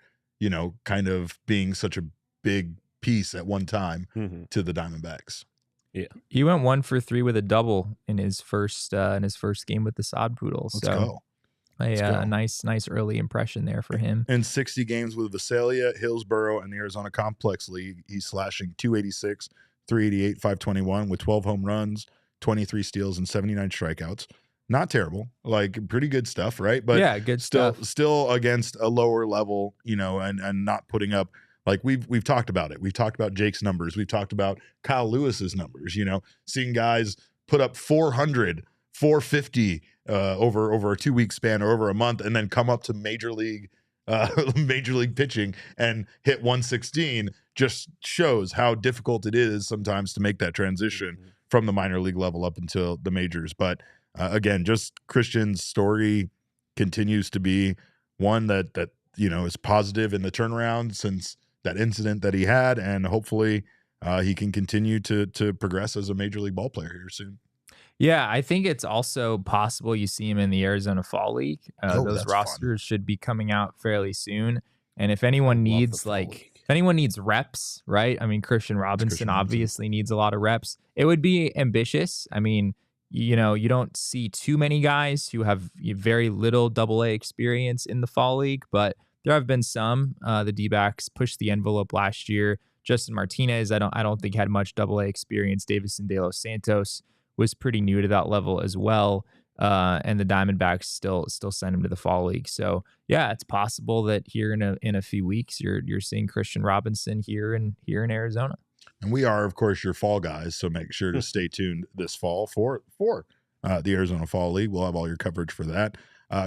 kind of being such a big piece at one time to the Diamondbacks. Yeah, he went 1 for 3 with a double in his first game with the Sod Poodles. Let's go. A nice early impression there for him. In 60 games with Visalia, Hillsborough, and the Arizona Complex League, he's slashing 286, 388, 521 with 12 home runs, 23 steals, and 79 strikeouts. Not terrible, like pretty good stuff, right? But yeah, good stuff. Still against a lower level, and not putting up, like we've talked about it. We've talked about Jake's numbers. We've talked about Kyle Lewis's numbers. Seeing guys put up 400, 450 over a 2-week span or over a month, and then come up to major league pitching and hit 116 just shows how difficult it is sometimes to make that transition from the minor league level up until the majors. But again, just Christian's story continues to be one that is positive in the turnaround since that incident that he had, and hopefully he can continue to progress as a major league ball player here soon. Yeah, I think it's also possible you see him in the Arizona Fall League. Those rosters should be coming out fairly soon. And if anyone needs reps, right? I mean, Christian Robinson obviously needs a lot of reps. It would be ambitious. I mean, you don't see too many guys who have very little AA experience in the Fall League, but there have been some. The D-backs pushed the envelope last year. Justin Martinez, I don't think had much AA experience. Davison De Los Santos was pretty new to that level as well. And the Diamondbacks still send him to the Fall League. So yeah, it's possible that here in a few weeks you're seeing Christian Robinson here in Arizona. And we are, of course, your fall guys, so make sure to stay tuned this fall for the Arizona Fall League. We'll have all your coverage for that.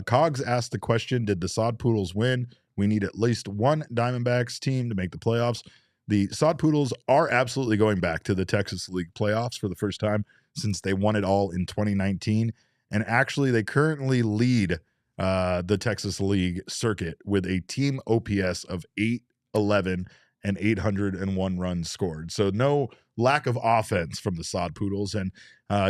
Cogs asked the question, did the Sod Poodles win? We need at least one Diamondbacks team to make the playoffs. The Sod Poodles are absolutely going back to the Texas League playoffs for the first time since they won it all in 2019. And actually, they currently lead the Texas League circuit with a team OPS of 811 and 801 runs scored. So no lack of offense from the Sod Poodles. And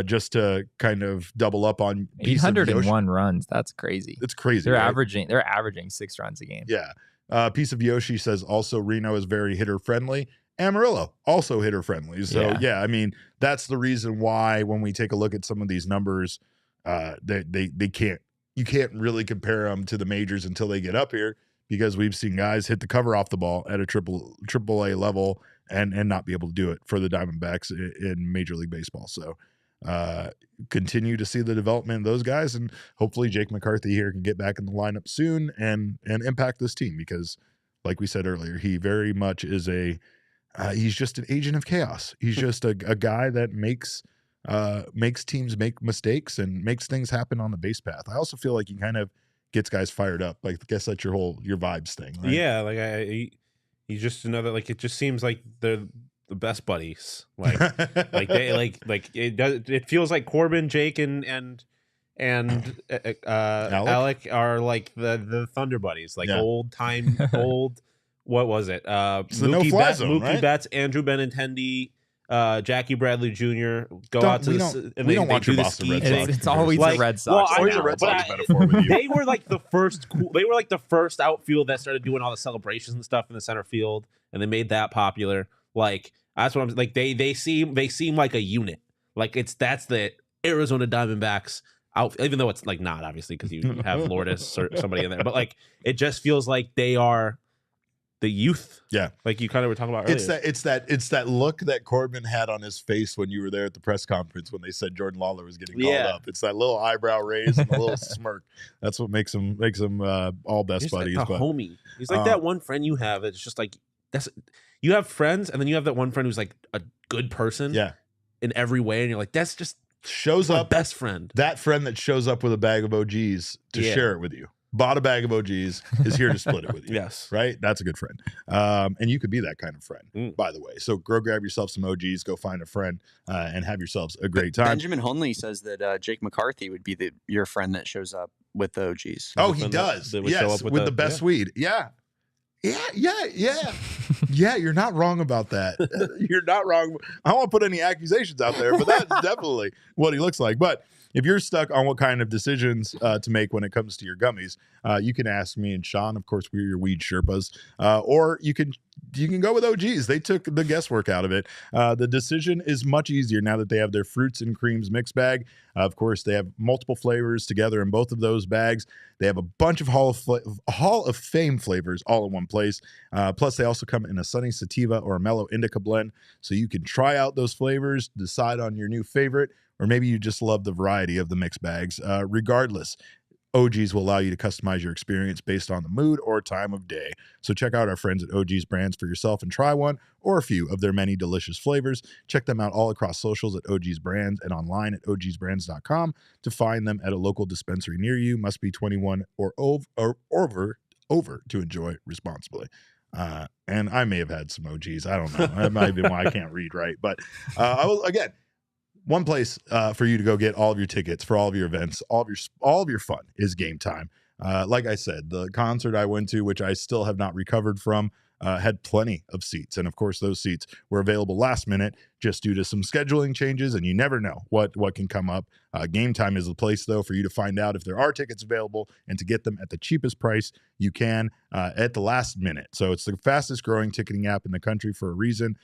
just to kind of double up on 801 runs, that's crazy. It's crazy. They're right? averaging 6 runs a game. Yeah. Piece of Yoshi says also Reno is very hitter friendly. Amarillo also hitter friendly. So yeah, I mean, that's the reason why when we take a look at some of these numbers, they can't, you can't really compare them to the majors until they get up here, because we've seen guys hit the cover off the ball at a triple A level and not be able to do it for the Diamondbacks in Major League Baseball. So continue to see the development of those guys, and hopefully Jake McCarthy here can get back in the lineup soon and impact this team, because like we said earlier, he very much is he's just an agent of chaos. He's just a guy that makes teams make mistakes and makes things happen on the base path. I also feel like he kind of gets guys fired up. Like, I guess that's your vibes thing, right? Yeah, like he's just another, like, it just seems like they're the best buddies. Like it feels like Corbin, Jake, and Alec are like the Thunder buddies, like old. What was it? Mookie Betts, Andrew Benintendi, Jackie Bradley Jr. go out to we don't want your Boston Red Sox. It's always the Red Sox. Always a Red Sox metaphor with you. They were like the first. They were like the first outfield that started doing all the celebrations and stuff in the center field, and they made that popular. Like, that's what I'm like. They seem like a unit. Like, that's the Arizona Diamondbacks out. Even though it's like not, obviously, because you have Lourdes or somebody in there, but like it just feels like they are the youth. Yeah. Like you kind of were talking about earlier. It's that look that Corbin had on his face when you were there at the press conference when they said Jordan Lawler was getting called up. It's that little eyebrow raise and a little smirk. That's what makes him all best He's buddies. like a homie. He's like that one friend you have. It's just like, you have friends, and then you have that one friend who's like a good person. Yeah. In every way, and you're like, that's just shows up best friend. That friend that shows up with a bag of OGs to share it with you. Bought a bag of OGs, is here to split it with you. Yes. Right? That's a good friend. And you could be that kind of friend, by the way. So go grab yourself some OGs, go find a friend, and have yourselves a great time. Benjamin Hunley says that Jake McCarthy would be your friend that shows up with the OGs. Oh, he does. Yes, with the best weed. Yeah. Yeah, you're not wrong about that. You're not wrong. I don't want to put any accusations out there, but that's definitely what he looks like. But if you're stuck on what kind of decisions to make when it comes to your gummies, you can ask me and Shawn. Of course, we're your weed Sherpas. Or you can go with OGs. They took the guesswork out of it. The decision is much easier now that they have their fruits and creams mix bag. Of course, they have multiple flavors together in both of those bags. They have a bunch of Hall of Fame flavors all in one place. Plus, they also come in a sunny sativa or a mellow indica blend. So you can try out those flavors, decide on your new favorite, or maybe you just love the variety of the mix bags. Regardless, OGs will allow you to customize your experience based on the mood or time of day. So check out our friends at OGs Brands for yourself and try one or a few of their many delicious flavors. Check them out all across socials at OGs Brands and online at ogsbrands.com to find them at a local dispensary near you. Must be 21 or over to enjoy responsibly. And I may have had some OGs. I don't know. That might have been why I can't read right. But I will, again, one place for you to go get all of your tickets for all of your events, all of your fun is Game Time. Like I said, the concert I went to, which I still have not recovered from, had plenty of seats. And of course, those seats were available last minute just due to some scheduling changes, and you never know what can come up. Game Time is the place, though, for you to find out if there are tickets available and to get them at the cheapest price you can at the last minute. So it's the fastest growing ticketing app in the country for a reason.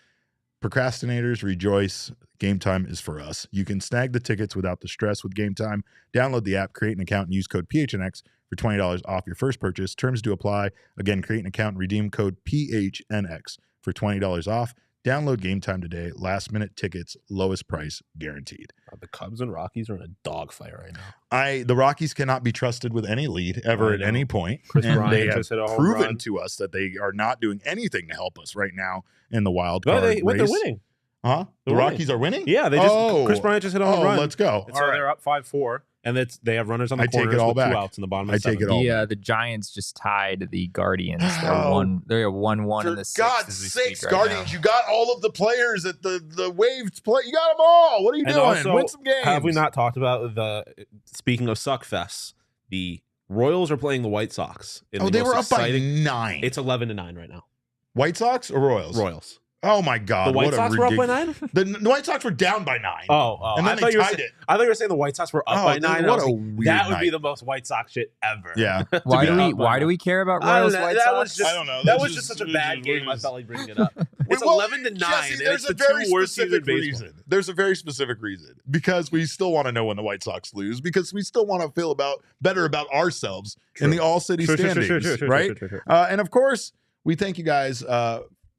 Procrastinators rejoice. Game Time is for us. You can snag the tickets without the stress with Game Time. Download the app, create an account, and use code PHNX for $20 off your first purchase. Terms do apply. Again, create an account and redeem code PHNX for $20 off. Download Game Time today. Last minute tickets, lowest price guaranteed. The Cubs and Rockies are in a dogfight right now. The Rockies cannot be trusted with any lead ever at any point. Ryne they have just hit a home proven run to us that they are not doing anything to help us right now in the wild No, card race. they're winning. Huh? The They're Rockies are winning? Yeah, they just Chris Bryant just hit a home run. Let's go. And so they're up 5-4, and they have runners on the corners take it all with back. 2 outs in the bottom of I the take it 7th. all. The Giants just tied the Guardians. Oh. They're 1-1 in the 6th. For God's as we sakes, speak right Guardians, now. you got all of the players that the Waves play. You got them all. What are you And doing? also, Win some games. have we not talked about speaking of suckfests, the Royals are playing the White Sox. They were up by 9. It's 11-9 right now. White Sox or Royals? Royals. Oh my God! The White what Sox a were up by ridiculous- 9? The White Sox were down by 9. Oh, and then I thought they you were tied it. I thought you were saying the White Sox were up by 9. and I What was a like, weird that would be night. the most White Sox shit ever. Yeah. Why do we care about Royals I don't know. White That Sox? was just, I don't know. That That's was just such a bad we're game. I just- felt like bringing it up. It's Well, 11-9, Jesse, and there's it's a the very 2 worst seasons in specific baseball. reason. There's a very specific reason because we still want to know when the White Sox lose because we still want to feel better about ourselves in the All-City standings, right? Sure. And of course, we thank you guys.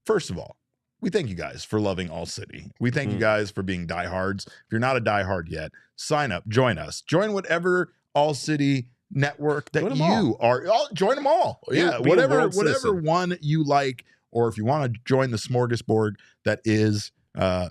First of all, we thank you guys for loving All City. We thank you guys for being diehards. If you're not a diehard yet, sign up, join us, join whatever All City network that you are. Join them all. Yeah, Be a whatever world citizen. one you like, or if you want to join the smorgasbord that is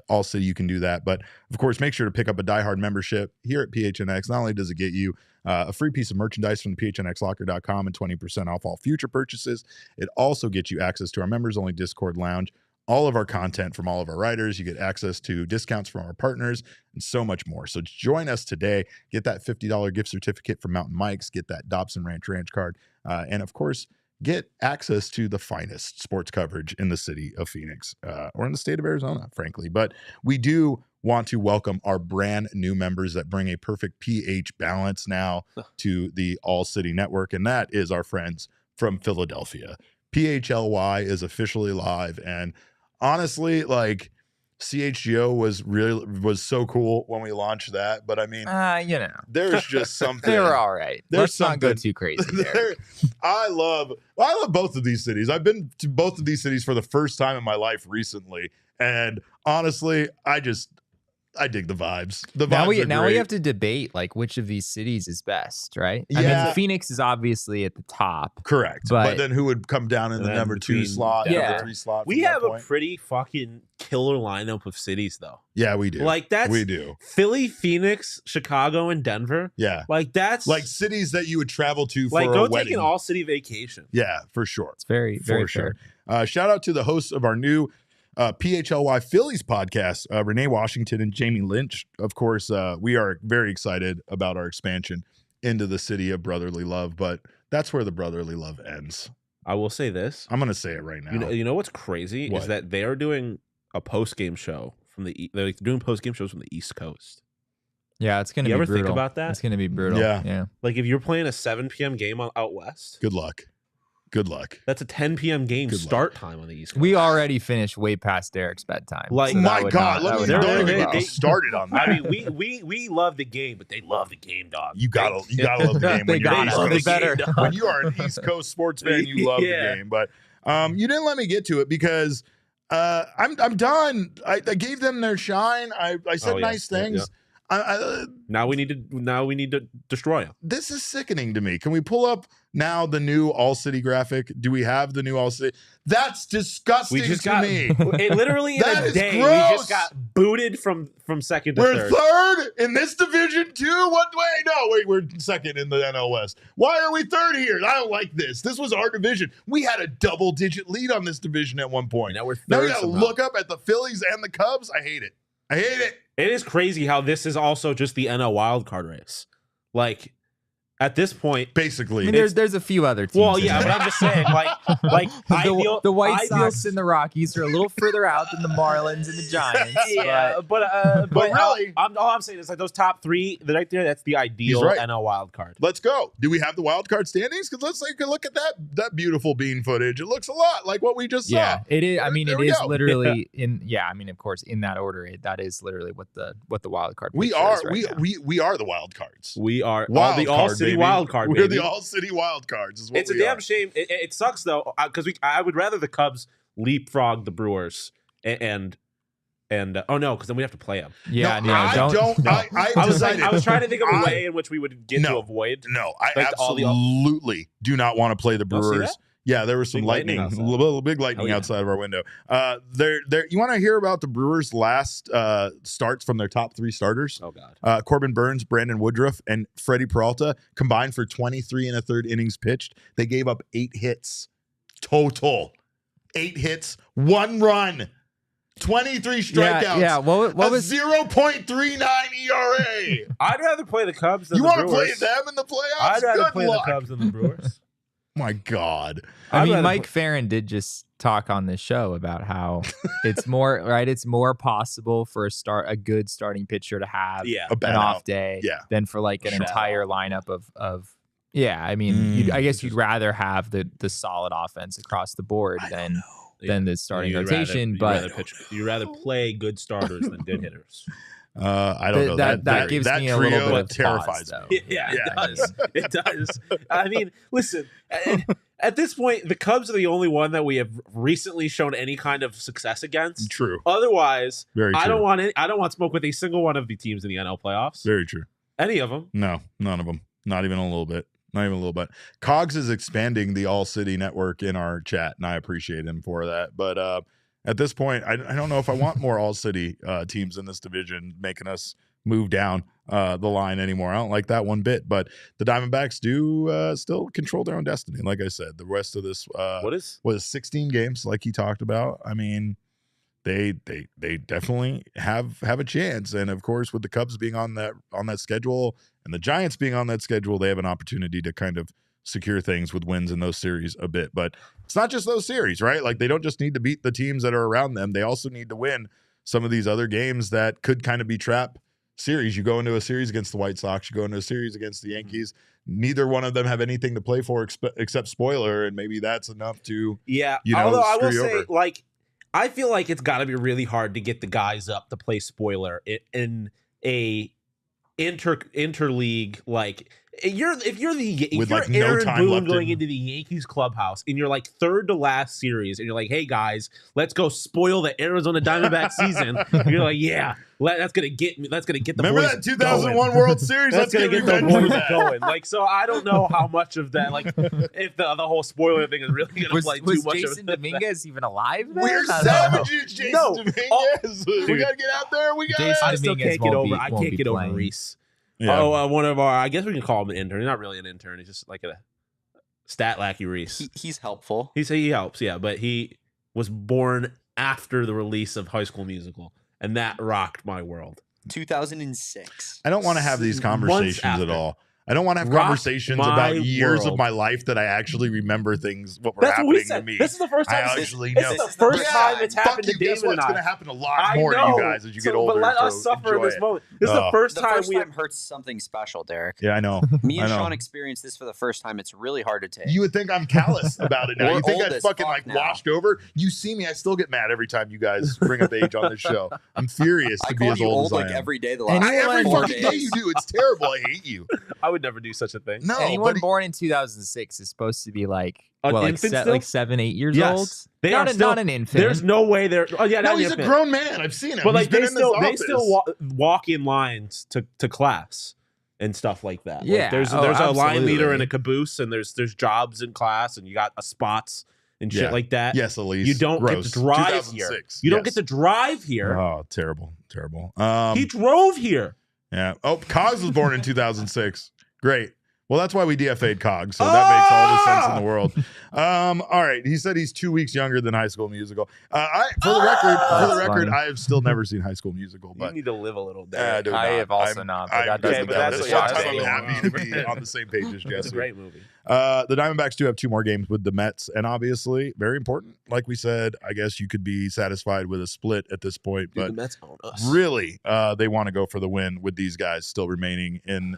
All City, you can do that. But of course, make sure to pick up a diehard membership here at PHNX. Not only does it get you a free piece of merchandise from the PHNXlocker.com and 20% off all future purchases, it also gets you access to our members-only Discord lounge, all of our content from all of our writers. You get access to discounts from our partners and so much more. So join us today. Get that $50 gift certificate from Mountain Mike's. Get that Dobson Ranch card. And of course, get access to the finest sports coverage in the city of Phoenix or in the state of Arizona, frankly. But we do want to welcome our brand new members that bring a perfect pH balance now to the All City Network. And that is our friends from Philadelphia. PHLY is officially live. And honestly, like CHGO was so cool when we launched that, but I mean, there's just something. They were all right. Let's not go too crazy there. I love both of these cities. I've been to both of these cities for the first time in my life recently, and honestly, I dig the vibes. Now we have to debate like which of these cities is best, right? Yeah. I mean, Phoenix is obviously at the top. Correct. But then who would come down in the number 2 slot, number 3 slot? We have a pretty fucking killer lineup of cities, though. Yeah, we do. We do. Philly, Phoenix, Chicago, and Denver. Yeah. That's like cities that you would travel to for like a go wedding. take an all-city vacation. Yeah, for sure. It's very, very sure. Shout out to the hosts of our new PHLY Phillies podcast, Renee Washington and Jamie Lynch. Of course, we are very excited about our expansion into the city of brotherly love, but that's where the brotherly love ends. I will say this. I'm going to say it right now. You know what's crazy is that they are doing a post-game show from they're doing post-game shows from the East Coast. Yeah, it's going to be brutal. You ever think about that? It's going to be brutal. Yeah. Like if you're playing a 7 p.m. game out west. Good luck. That's a 10 p.m. game start time on the East Coast. We already finished way past Derek's bedtime. Like, so my God, don't even get me started on that. I mean, we love the game, but they love the game, dog. You gotta love the game. They gotta love it better. When you are an East Coast sports fan, you love the game. But you didn't let me get to it because I'm done. I gave them their shine. I said nice things. Now we need to destroy them. This is sickening to me. Can we pull up now the new All City graphic? Do we have the new All City? That's disgusting to me. It literally in a day gross. we just got booted from second to third. We're third in this division too. We're second in the NL West. Why are we third here? I don't like this. This was our division. We had a double-digit lead on this division at one point. Now we're third. Now we gotta look up at the Phillies and the Cubs. I hate it. It is crazy how this is also just the NL wildcard race. Like, at this point, basically, I mean, there's a few other teams. Well, yeah, but I'm just saying, like the White Sox and the Rockies are a little further out than the Marlins and the Giants. Yeah, but really, all I'm saying is like those top 3 right there. That's the ideal NL wild card. Let's go. Do we have the wild card standings? Because let's take a look at that beautiful bean footage. It looks a lot like what we just saw. Yeah, it is. I mean, it is literally in. Yeah, I mean, of course, in that order, that is literally what the wild card. We are we are the wild cards. We are wild all city wild card. We're the All City wild cards. Is what it's a damn shame. It sucks though, because I would rather the Cubs leapfrog the Brewers and oh no, because then we have to play them. Yeah, I was trying to think of a way in which we would get to avoid. No, I absolutely do not want to play the Brewers. Yeah, there was some Big lightning, lightning a little big lightning outside of our window. You want to hear about the Brewers' last starts from their top 3 starters? Oh God. Corbin Burns, Brandon Woodruff, and Freddie Peralta combined for 23 1/3 innings pitched. They gave up 8 hits total. 8 hits, 1 run, 23 strikeouts. Yeah. What was 0.39 ERA? I'd rather play the Cubs than You the want to Brewers. play them in the playoffs? I'd rather Good play luck. the Cubs than the Brewers. My God. I I'd mean, rather Mike Farron did just talk on this show about how it's more right. It's more possible for a good starting pitcher to have Yeah. A bad an off out. day Yeah. than for like an Sure. entire lineup of. Yeah, I mean, I guess Just- you'd rather have the solid offense across the board than the starting rotation. You'd rather play good starters than good hitters. I don't know. That gives me a little trio bit of terrifies pause, me. though. Yeah, it does. It does. I mean, listen, at this point, the Cubs are the only one that we have recently shown any kind of success against. True. Otherwise, Very true. I don't want smoke with a single one of the teams in the NL playoffs. Very true. Any of them. No, none of them. Not even a little bit. Not even a little bit. Cogs is expanding the All City network in our chat, and I appreciate him for that. But at this point, I don't know if I want more All City teams in this division making us move down the line anymore. I don't like that one bit. But the Diamondbacks do still control their own destiny. Like I said, the rest of this was 16 games, like he talked about. I mean, they definitely have a chance. And of course, with the Cubs being on that schedule and the Giants being on that schedule, they have an opportunity to kind of secure things with wins in those series a bit. But it's not just those series, right? Like they don't just need to beat the teams that are around them. They also need to win some of these other games that could kind of be trap series. You go into a series against the White Sox, you go into a series against the Yankees. Neither one of them have anything to play for except spoiler, and maybe that's enough to Although I will screw you say, over. like, I feel like it's got to be really hard to get the guys up to play spoiler in a interleague. Like, if you're like, no Aaron time Boone left going in- into the Yankees clubhouse and you're like third to last series and you're like, hey guys, let's go spoil the Arizona Diamondbacks season. And you're like, yeah, that's gonna get me. That's gonna get the Remember boys that 2001 going. World Series? That's Let's gonna get get the revenge for boys that. going. Like, so I don't know how much of that, like, if the whole spoiler thing is really gonna play Was too much Jason of it. Dominguez even alive then? We're I don't know. savages, Jason No. Dominguez. We Dude. gotta get out there. We gotta. Jason I still Dominguez can't get won't over. be- I won't can't be get over playing. Reese. Yeah. Oh, one of our. I guess we can call him an intern. He's not really an intern. He's just like a stat lackey Reese. He's helpful. He helps, yeah, but he was born after the release of High School Musical, and that rocked my world. 2006. I don't want to have these Months conversations at after. all. I don't want to have Rocked conversations my about years of world. my life that I actually remember things what were That's what we happening to said. me. This is the first time. I this actually this know. is the first Yeah, time it's Fuck happened you. to Guess David what? and It's I. going to happen a lot I more to know. you guys as you get older. But let us so suffer in enjoy this it. moment. This is the first The time first we time hurts something special, Derek. Yeah, I know. Me and I know. Shawn experienced this for the first time. It's really hard to take. You would think I'm callous about it now. We're You think old I'd as fucking fuck like now. washed over? You see me, I still get mad every time you guys bring up age on this show. I'm furious I to be call as you old old as like I am. every day the last Every 4 fucking days. day you do. It's terrible. I hate you. I would never do such a thing. No, Anyone but born in 2006 is supposed to be like An like infant still? like 7, 8 years Yes. old. They not are a, still- not an infant. There's no way they're. Oh yeah, no, not he's a infant. grown man. I've seen him. But He's like been they in this still office. walk in lines to class and stuff like that. Like, Yeah. there's Oh, a line leader absolutely. in a caboose and there's jobs in class and you got a spots and shit Yeah. like that. Yes, Elise. You don't get Gross. to drive here. 2006. You don't Yes. get to drive here. Oh, terrible. He drove here. Yeah. Oh, Cogs was born in 2006. Great. Well, that's why we DFA'd Cogs, so that makes all the sense in the world. All right. He said he's 2 weeks younger than High School Musical. For the That's record, funny. I have still never seen High School Musical, You but need to live a little bit. I do I not. have also I'm- not, but I'm that good doesn't with but that. that's This what one y'all time I'm say. happy to be on the same page as It's a Jesse. great movie. The Diamondbacks do have 2 more games with the Mets, and obviously, very important. Like we said, I guess you could be satisfied with a split at this point, Dude, but the Mets own us. really, they want to go for the win with these guys still remaining in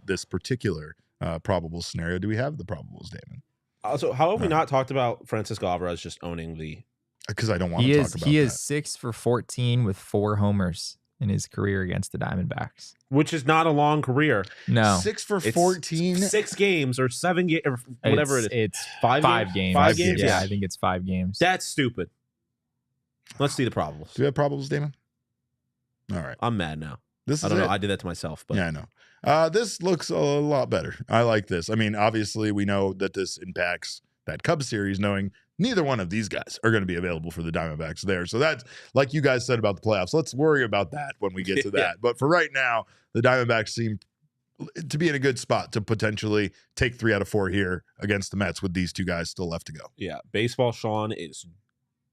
this particular probable scenario. Do we have the probables, Damon? Also, how have we not talked about Francisco Alvarez just owning the? Because I don't want He to is talk about he that. is 6 for 14 with 4 homers in his career against the Diamondbacks. Which is not a long career. No, 6 for It's 14. 6 games or 7 games or whatever it is. It's Five 5 games. 5 games. Yeah, I think it's 5 games. That's stupid. Let's see the probables. Do we have probables, Damon? All right. I'm mad now. This is I don't know. it. I did that to myself, but Yeah, I know. This looks a lot better. I like this. I mean, obviously, we know that this impacts that Cubs series, knowing neither one of these guys are going to be available for the Diamondbacks there. So that's like you guys said about the playoffs. Let's worry about that when we get to that. But for right now, the Diamondbacks seem to be in a good spot to potentially take 3 out of 4 here against the Mets with these two guys still left to go. Yeah, baseball Shawn is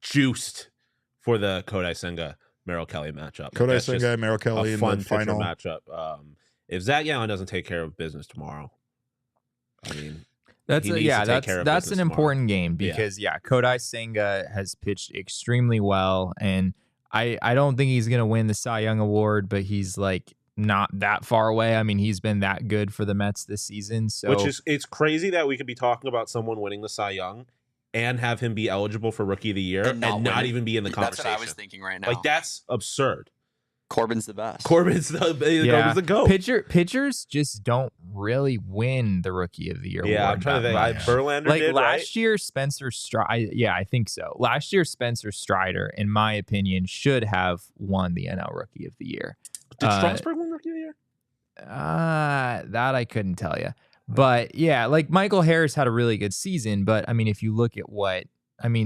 juiced for the Kodai Senga Merrill Kelly matchup. Kodai Senga, Merrill Kelly in the final matchup. If Zach Gallen doesn't take care of business tomorrow, I mean, that's an important game because Kodai Senga has pitched extremely well, and I don't think he's gonna win the Cy Young Award, but he's like not that far away. I mean, he's been that good for the Mets this season. So it's crazy that we could be talking about someone winning the Cy Young and have him be eligible for Rookie of the Year and not even be in the conversation. That's what I was thinking right now. Like, that's absurd. Corbin's the best. Corbin's the GOAT. Pitchers just don't really win the Rookie of the Year award. I'm trying to think. Verlander like did, last year, Spencer Strider. Yeah, I think so. Last year, Spencer Strider, in my opinion, should have won the NL Rookie of the Year. Did Strasburg win Rookie of the Year? That I couldn't tell you. But yeah, like Michael Harris had a really good season. But I mean, if you look at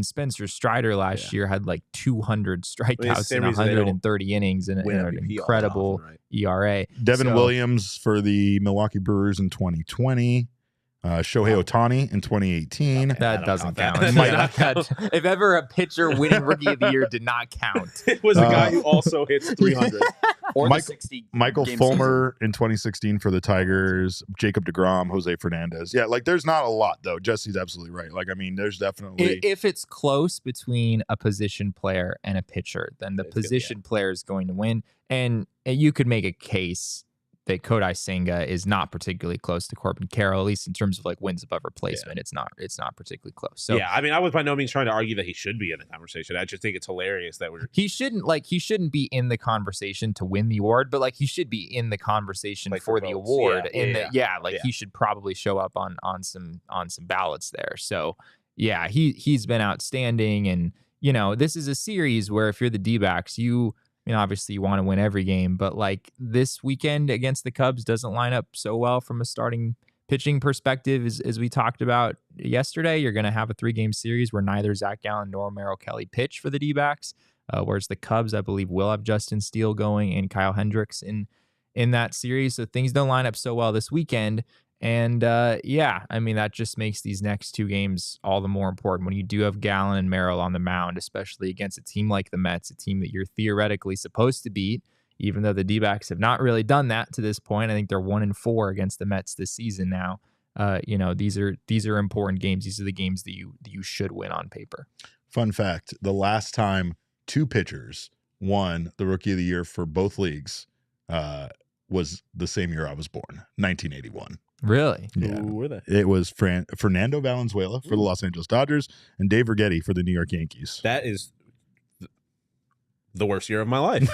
Spencer Strider last year had like 200 strikeouts in 130 innings and an incredible ERA. Devin Williams for the Milwaukee Brewers in 2020. Shohei Ohtani in 2018. That doesn't count. If ever a pitcher winning Rookie of the Year did not count. It was a guy who also hits 300. Or Michael Fulmer in 2016 for the Tigers. Jacob deGrom, Jose Fernandez. Yeah, like there's not a lot, though. Jesse's absolutely right. Like, I mean, there's definitely... If it's close between a position player and a pitcher, then the position player is going to win. And you could make a case that Kodai Senga is not particularly close to Corbin Carroll, at least in terms of like wins above replacement. Yeah. It's not particularly close. So yeah, I mean, I was by no means trying to argue that he should be in the conversation. I just think it's hilarious that he shouldn't be in the conversation to win the award, but like he should be in the conversation like for the award. He should probably show up on some ballots there. So yeah, he's been outstanding, and this is a series where if you're the D-backs, obviously you want to win every game, but like this weekend against the Cubs doesn't line up so well from a starting pitching perspective. As we talked about yesterday, you're going to have a 3-game series where neither Zach Gallen nor Merrill Kelly pitch for the D-backs, whereas the Cubs, I believe, will have Justin Steele going and Kyle Hendricks in that series. So things don't line up so well this weekend. And that just makes these next 2 games all the more important when you do have Gallen and Merrill on the mound, especially against a team like the Mets, a team that you're theoretically supposed to beat, even though the D-backs have not really done that to this point. I think they're 1-4 against the Mets this season now. These are important games. These are the games that you should win on paper. Fun fact, the last time 2 pitchers won the Rookie of the Year for both leagues was the same year I was born, 1981. Really? Yeah. Who were they? It was Fernando Valenzuela for the Los Angeles Dodgers and Dave Righetti for the New York Yankees. That is the worst year of my life.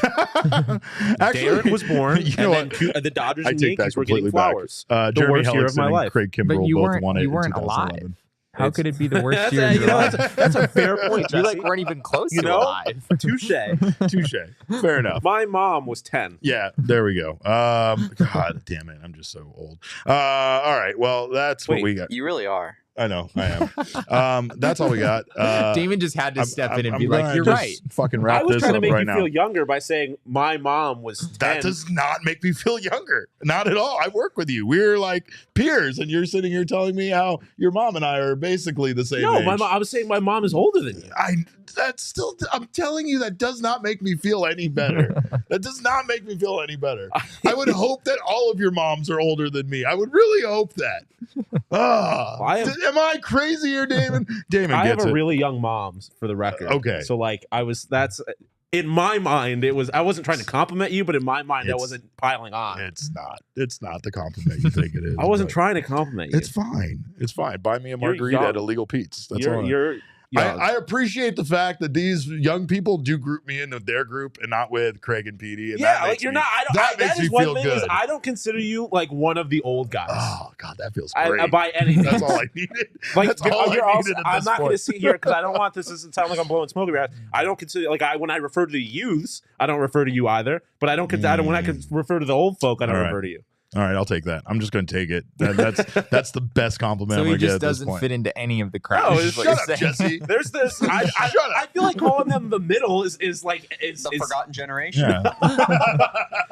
Actually, Darren was born, the Dodgers and Yankees were getting flowers. The worst Jeremy year of my life. And Craig Kimbrell both won it in 2011. Alive. How could it be the worst year of your life? That's a fair point, Jesse. You weren't even close to alive. Touche. Fair enough. My mom was 10. Yeah, there we go. God damn it. I'm just so old. All right. Well, that's what we got. You really are. I know, I am. That's all we got. Damon just had to step in and be like, "You're right." Fucking wrap this up right now. I was trying to make you feel younger by saying my mom was 10. That does not make me feel younger. Not at all. I work with you. We're like peers, and you're sitting here telling me how your mom and I are basically the same age. No, I was saying my mom is older than you. I'm telling you, that does not make me feel any better. That does not make me feel any better. I would hope that all of your moms are older than me. I would really hope that. Am I crazy here, Damon? Damon I gets have a really young mom, for the record. Okay. So that's in my mind, I wasn't trying to compliment you, but in my mind, I wasn't piling on. It's not the compliment you think it is. I wasn't trying to compliment you. It's fine. Buy me a margarita at Illegal Pete's. That's all. I appreciate the fact that these young people do group me into their group and not with Craig and Petey. And you're not. That is one thing. Is I don't consider you like one of the old guys. Oh God, that feels great. By anything. That's all I needed. I'm not going to sit here because I don't want this to sound like I'm blowing smoke around. I don't consider when I refer to the youths, I don't refer to you either. But I don't. When I refer to the old folk, I don't refer to you. All right, I'll take that. I'm just going to take it. That's the best compliment I'm So going he to get just at this doesn't point. fit into any of the No, crowd. Shut up, Jesse. There's this. I feel like calling them the middle is The forgotten generation. Yeah.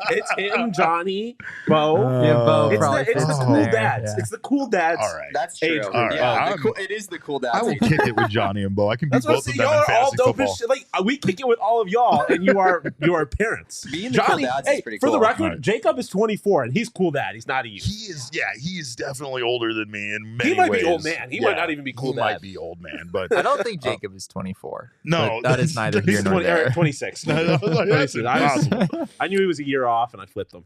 it's him, Johnny, Bo. Yeah, Bo It's probably the fits in cool there, dads. yeah. It's the cool dads. All right. That's true. Age group. All right. Yeah, it is the cool dads. I will kick it with Johnny and Bo. I can beat That's what I'm both of saying. them Y'all in are all fantasy dope football. as shit. Like we kick it with all of y'all, and you are parents. Being the cool dads is pretty for cool. the record, Right. Jacob is 24, and he's cool dad. He's not a youth. He is definitely older than me in many He might ways. be old man. He might not even be cool He dad. might be old man, but I don't think Jacob is 24. No, but that is neither he's here nor 20, there. 26. That's 26. impossible. I knew he was a year off, and I flipped him.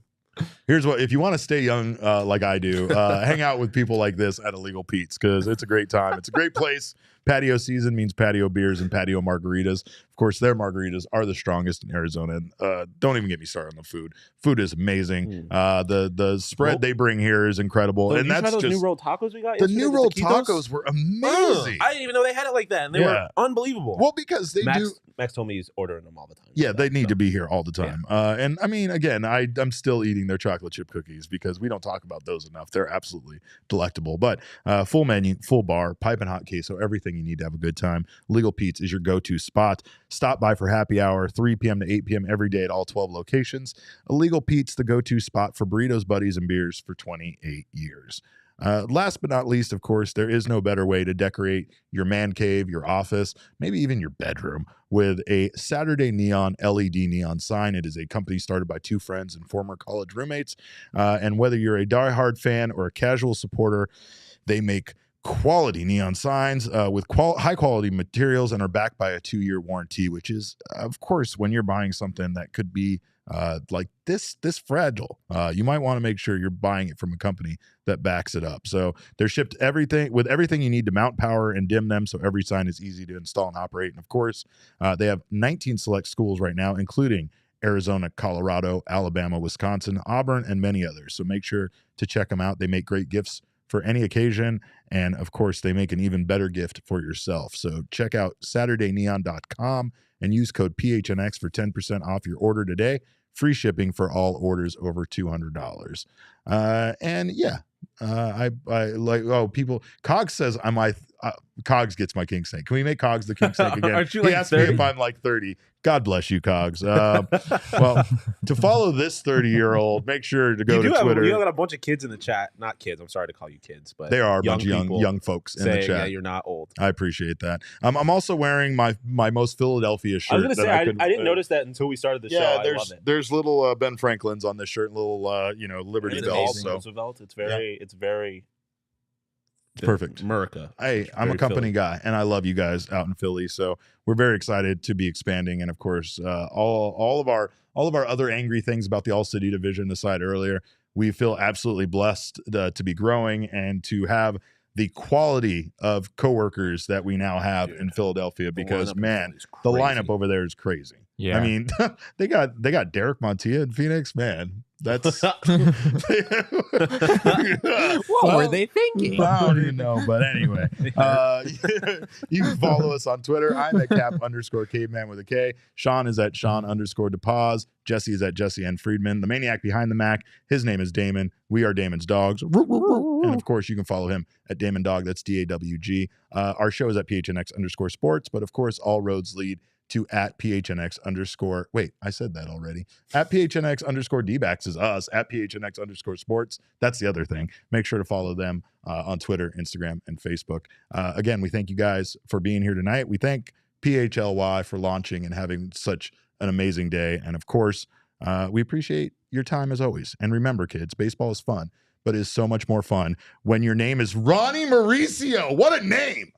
Here's what: if you want to stay young like I do, hang out with people like this at Illegal Pete's because it's a great time. It's a great place. Patio season means patio beers and patio margaritas. Of course, their margaritas are the strongest in Arizona. Don't even get me started on the food. Food is amazing. The spread they bring here is incredible, So and you that's try those just new rolled tacos we got. the yesterday, new rolled taquitos? tacos were amazing. I didn't even know they had it like that, and they were unbelievable. Well, because they do. Max told me he's ordering them all the time. Yeah, they need to be here all the time. And I mean, again, I'm still eating their chocolate chip cookies because we don't talk about those enough. They're absolutely delectable. But full menu, full bar, piping hot queso, everything you need to have a good time. Legal Pete's is your go-to spot. Stop by for happy hour, 3 p.m. to 8 p.m. every day at all 12 locations. Illegal Pete's, the go-to spot for burritos, buddies, and beers for 28 years. Last but not least, of course, there is no better way to decorate your man cave, your office, maybe even your bedroom with a Saturday Neon LED neon sign. It is a company started by two friends and former college roommates. And whether you're a diehard fan or a casual supporter, they make quality neon signs with high quality materials and are backed by a 2-year warranty, which is, of course, when you're buying something that could be like this fragile, you might want to make sure you're buying it from a company that backs it up. So they're shipped everything you need to mount, power, and dim them, so every sign is easy to install and operate. And of course, they have 19 select schools right now, including Arizona, Colorado, Alabama, Wisconsin, Auburn, and many others. So make sure to check them out. They make great gifts for any occasion, and of course, they make an even better gift for yourself. So check out SaturdayNeon.com and use code PHNX for 10% off your order today. Free shipping for all orders over $200. And yeah, I like, people, Cogs says Cogs gets my king snake. Can we make Cogs the king snake again? Aren't you He like asked 30? me if I'm like 30. God bless you, Cogs. Well, to follow this 30-year-old, make sure to go to Twitter. You got a bunch of kids in the chat. Not kids. I'm sorry to call you kids, but There are a bunch of people young folks in the saying, chat. yeah, you're not old. I appreciate that. I'm also wearing my most Philadelphia shirt. I was going to say, I could- didn't notice that until we started the show. I love it. there's little Ben Franklin's on this shirt, little Liberty It's bells. all So belts. It's very it's perfect. America. Hey, I'm a Very company Philly. guy, and I love you guys out in Philly. So we're very excited to be expanding, and of course, all of our other angry things about the All-City division aside earlier, we feel absolutely blessed to be growing and to have the quality of coworkers that we now have in Philadelphia. Because the lineup over there is crazy. Yeah. I mean, they got Derek Montilla in Phoenix, man. That's What were they thinking? I don't even know, but anyway, you can follow us on Twitter. I'm at Cap_Caveman with a K. Shawn is at Shawn_DePaz. Jesse is at Jesse N. Friedman. The maniac behind the Mac, his name is Damon. We are Damon's dogs. And of course, you can follow him at Damon Dog. That's DAWG. Our show is at PHNX_sports, but of course, all roads lead to at PHNX_ wait, I said that already. At PHNX_ D-backs is us. At PHNX_ sports. That's the other thing. Make sure to follow them on Twitter, Instagram, and Facebook. Again, we thank you guys for being here tonight. We thank PHLY for launching and having such an amazing day. And of course, we appreciate your time as always. And remember, kids, baseball is fun, but it is so much more fun when your name is Ronnie Mauricio. What a name!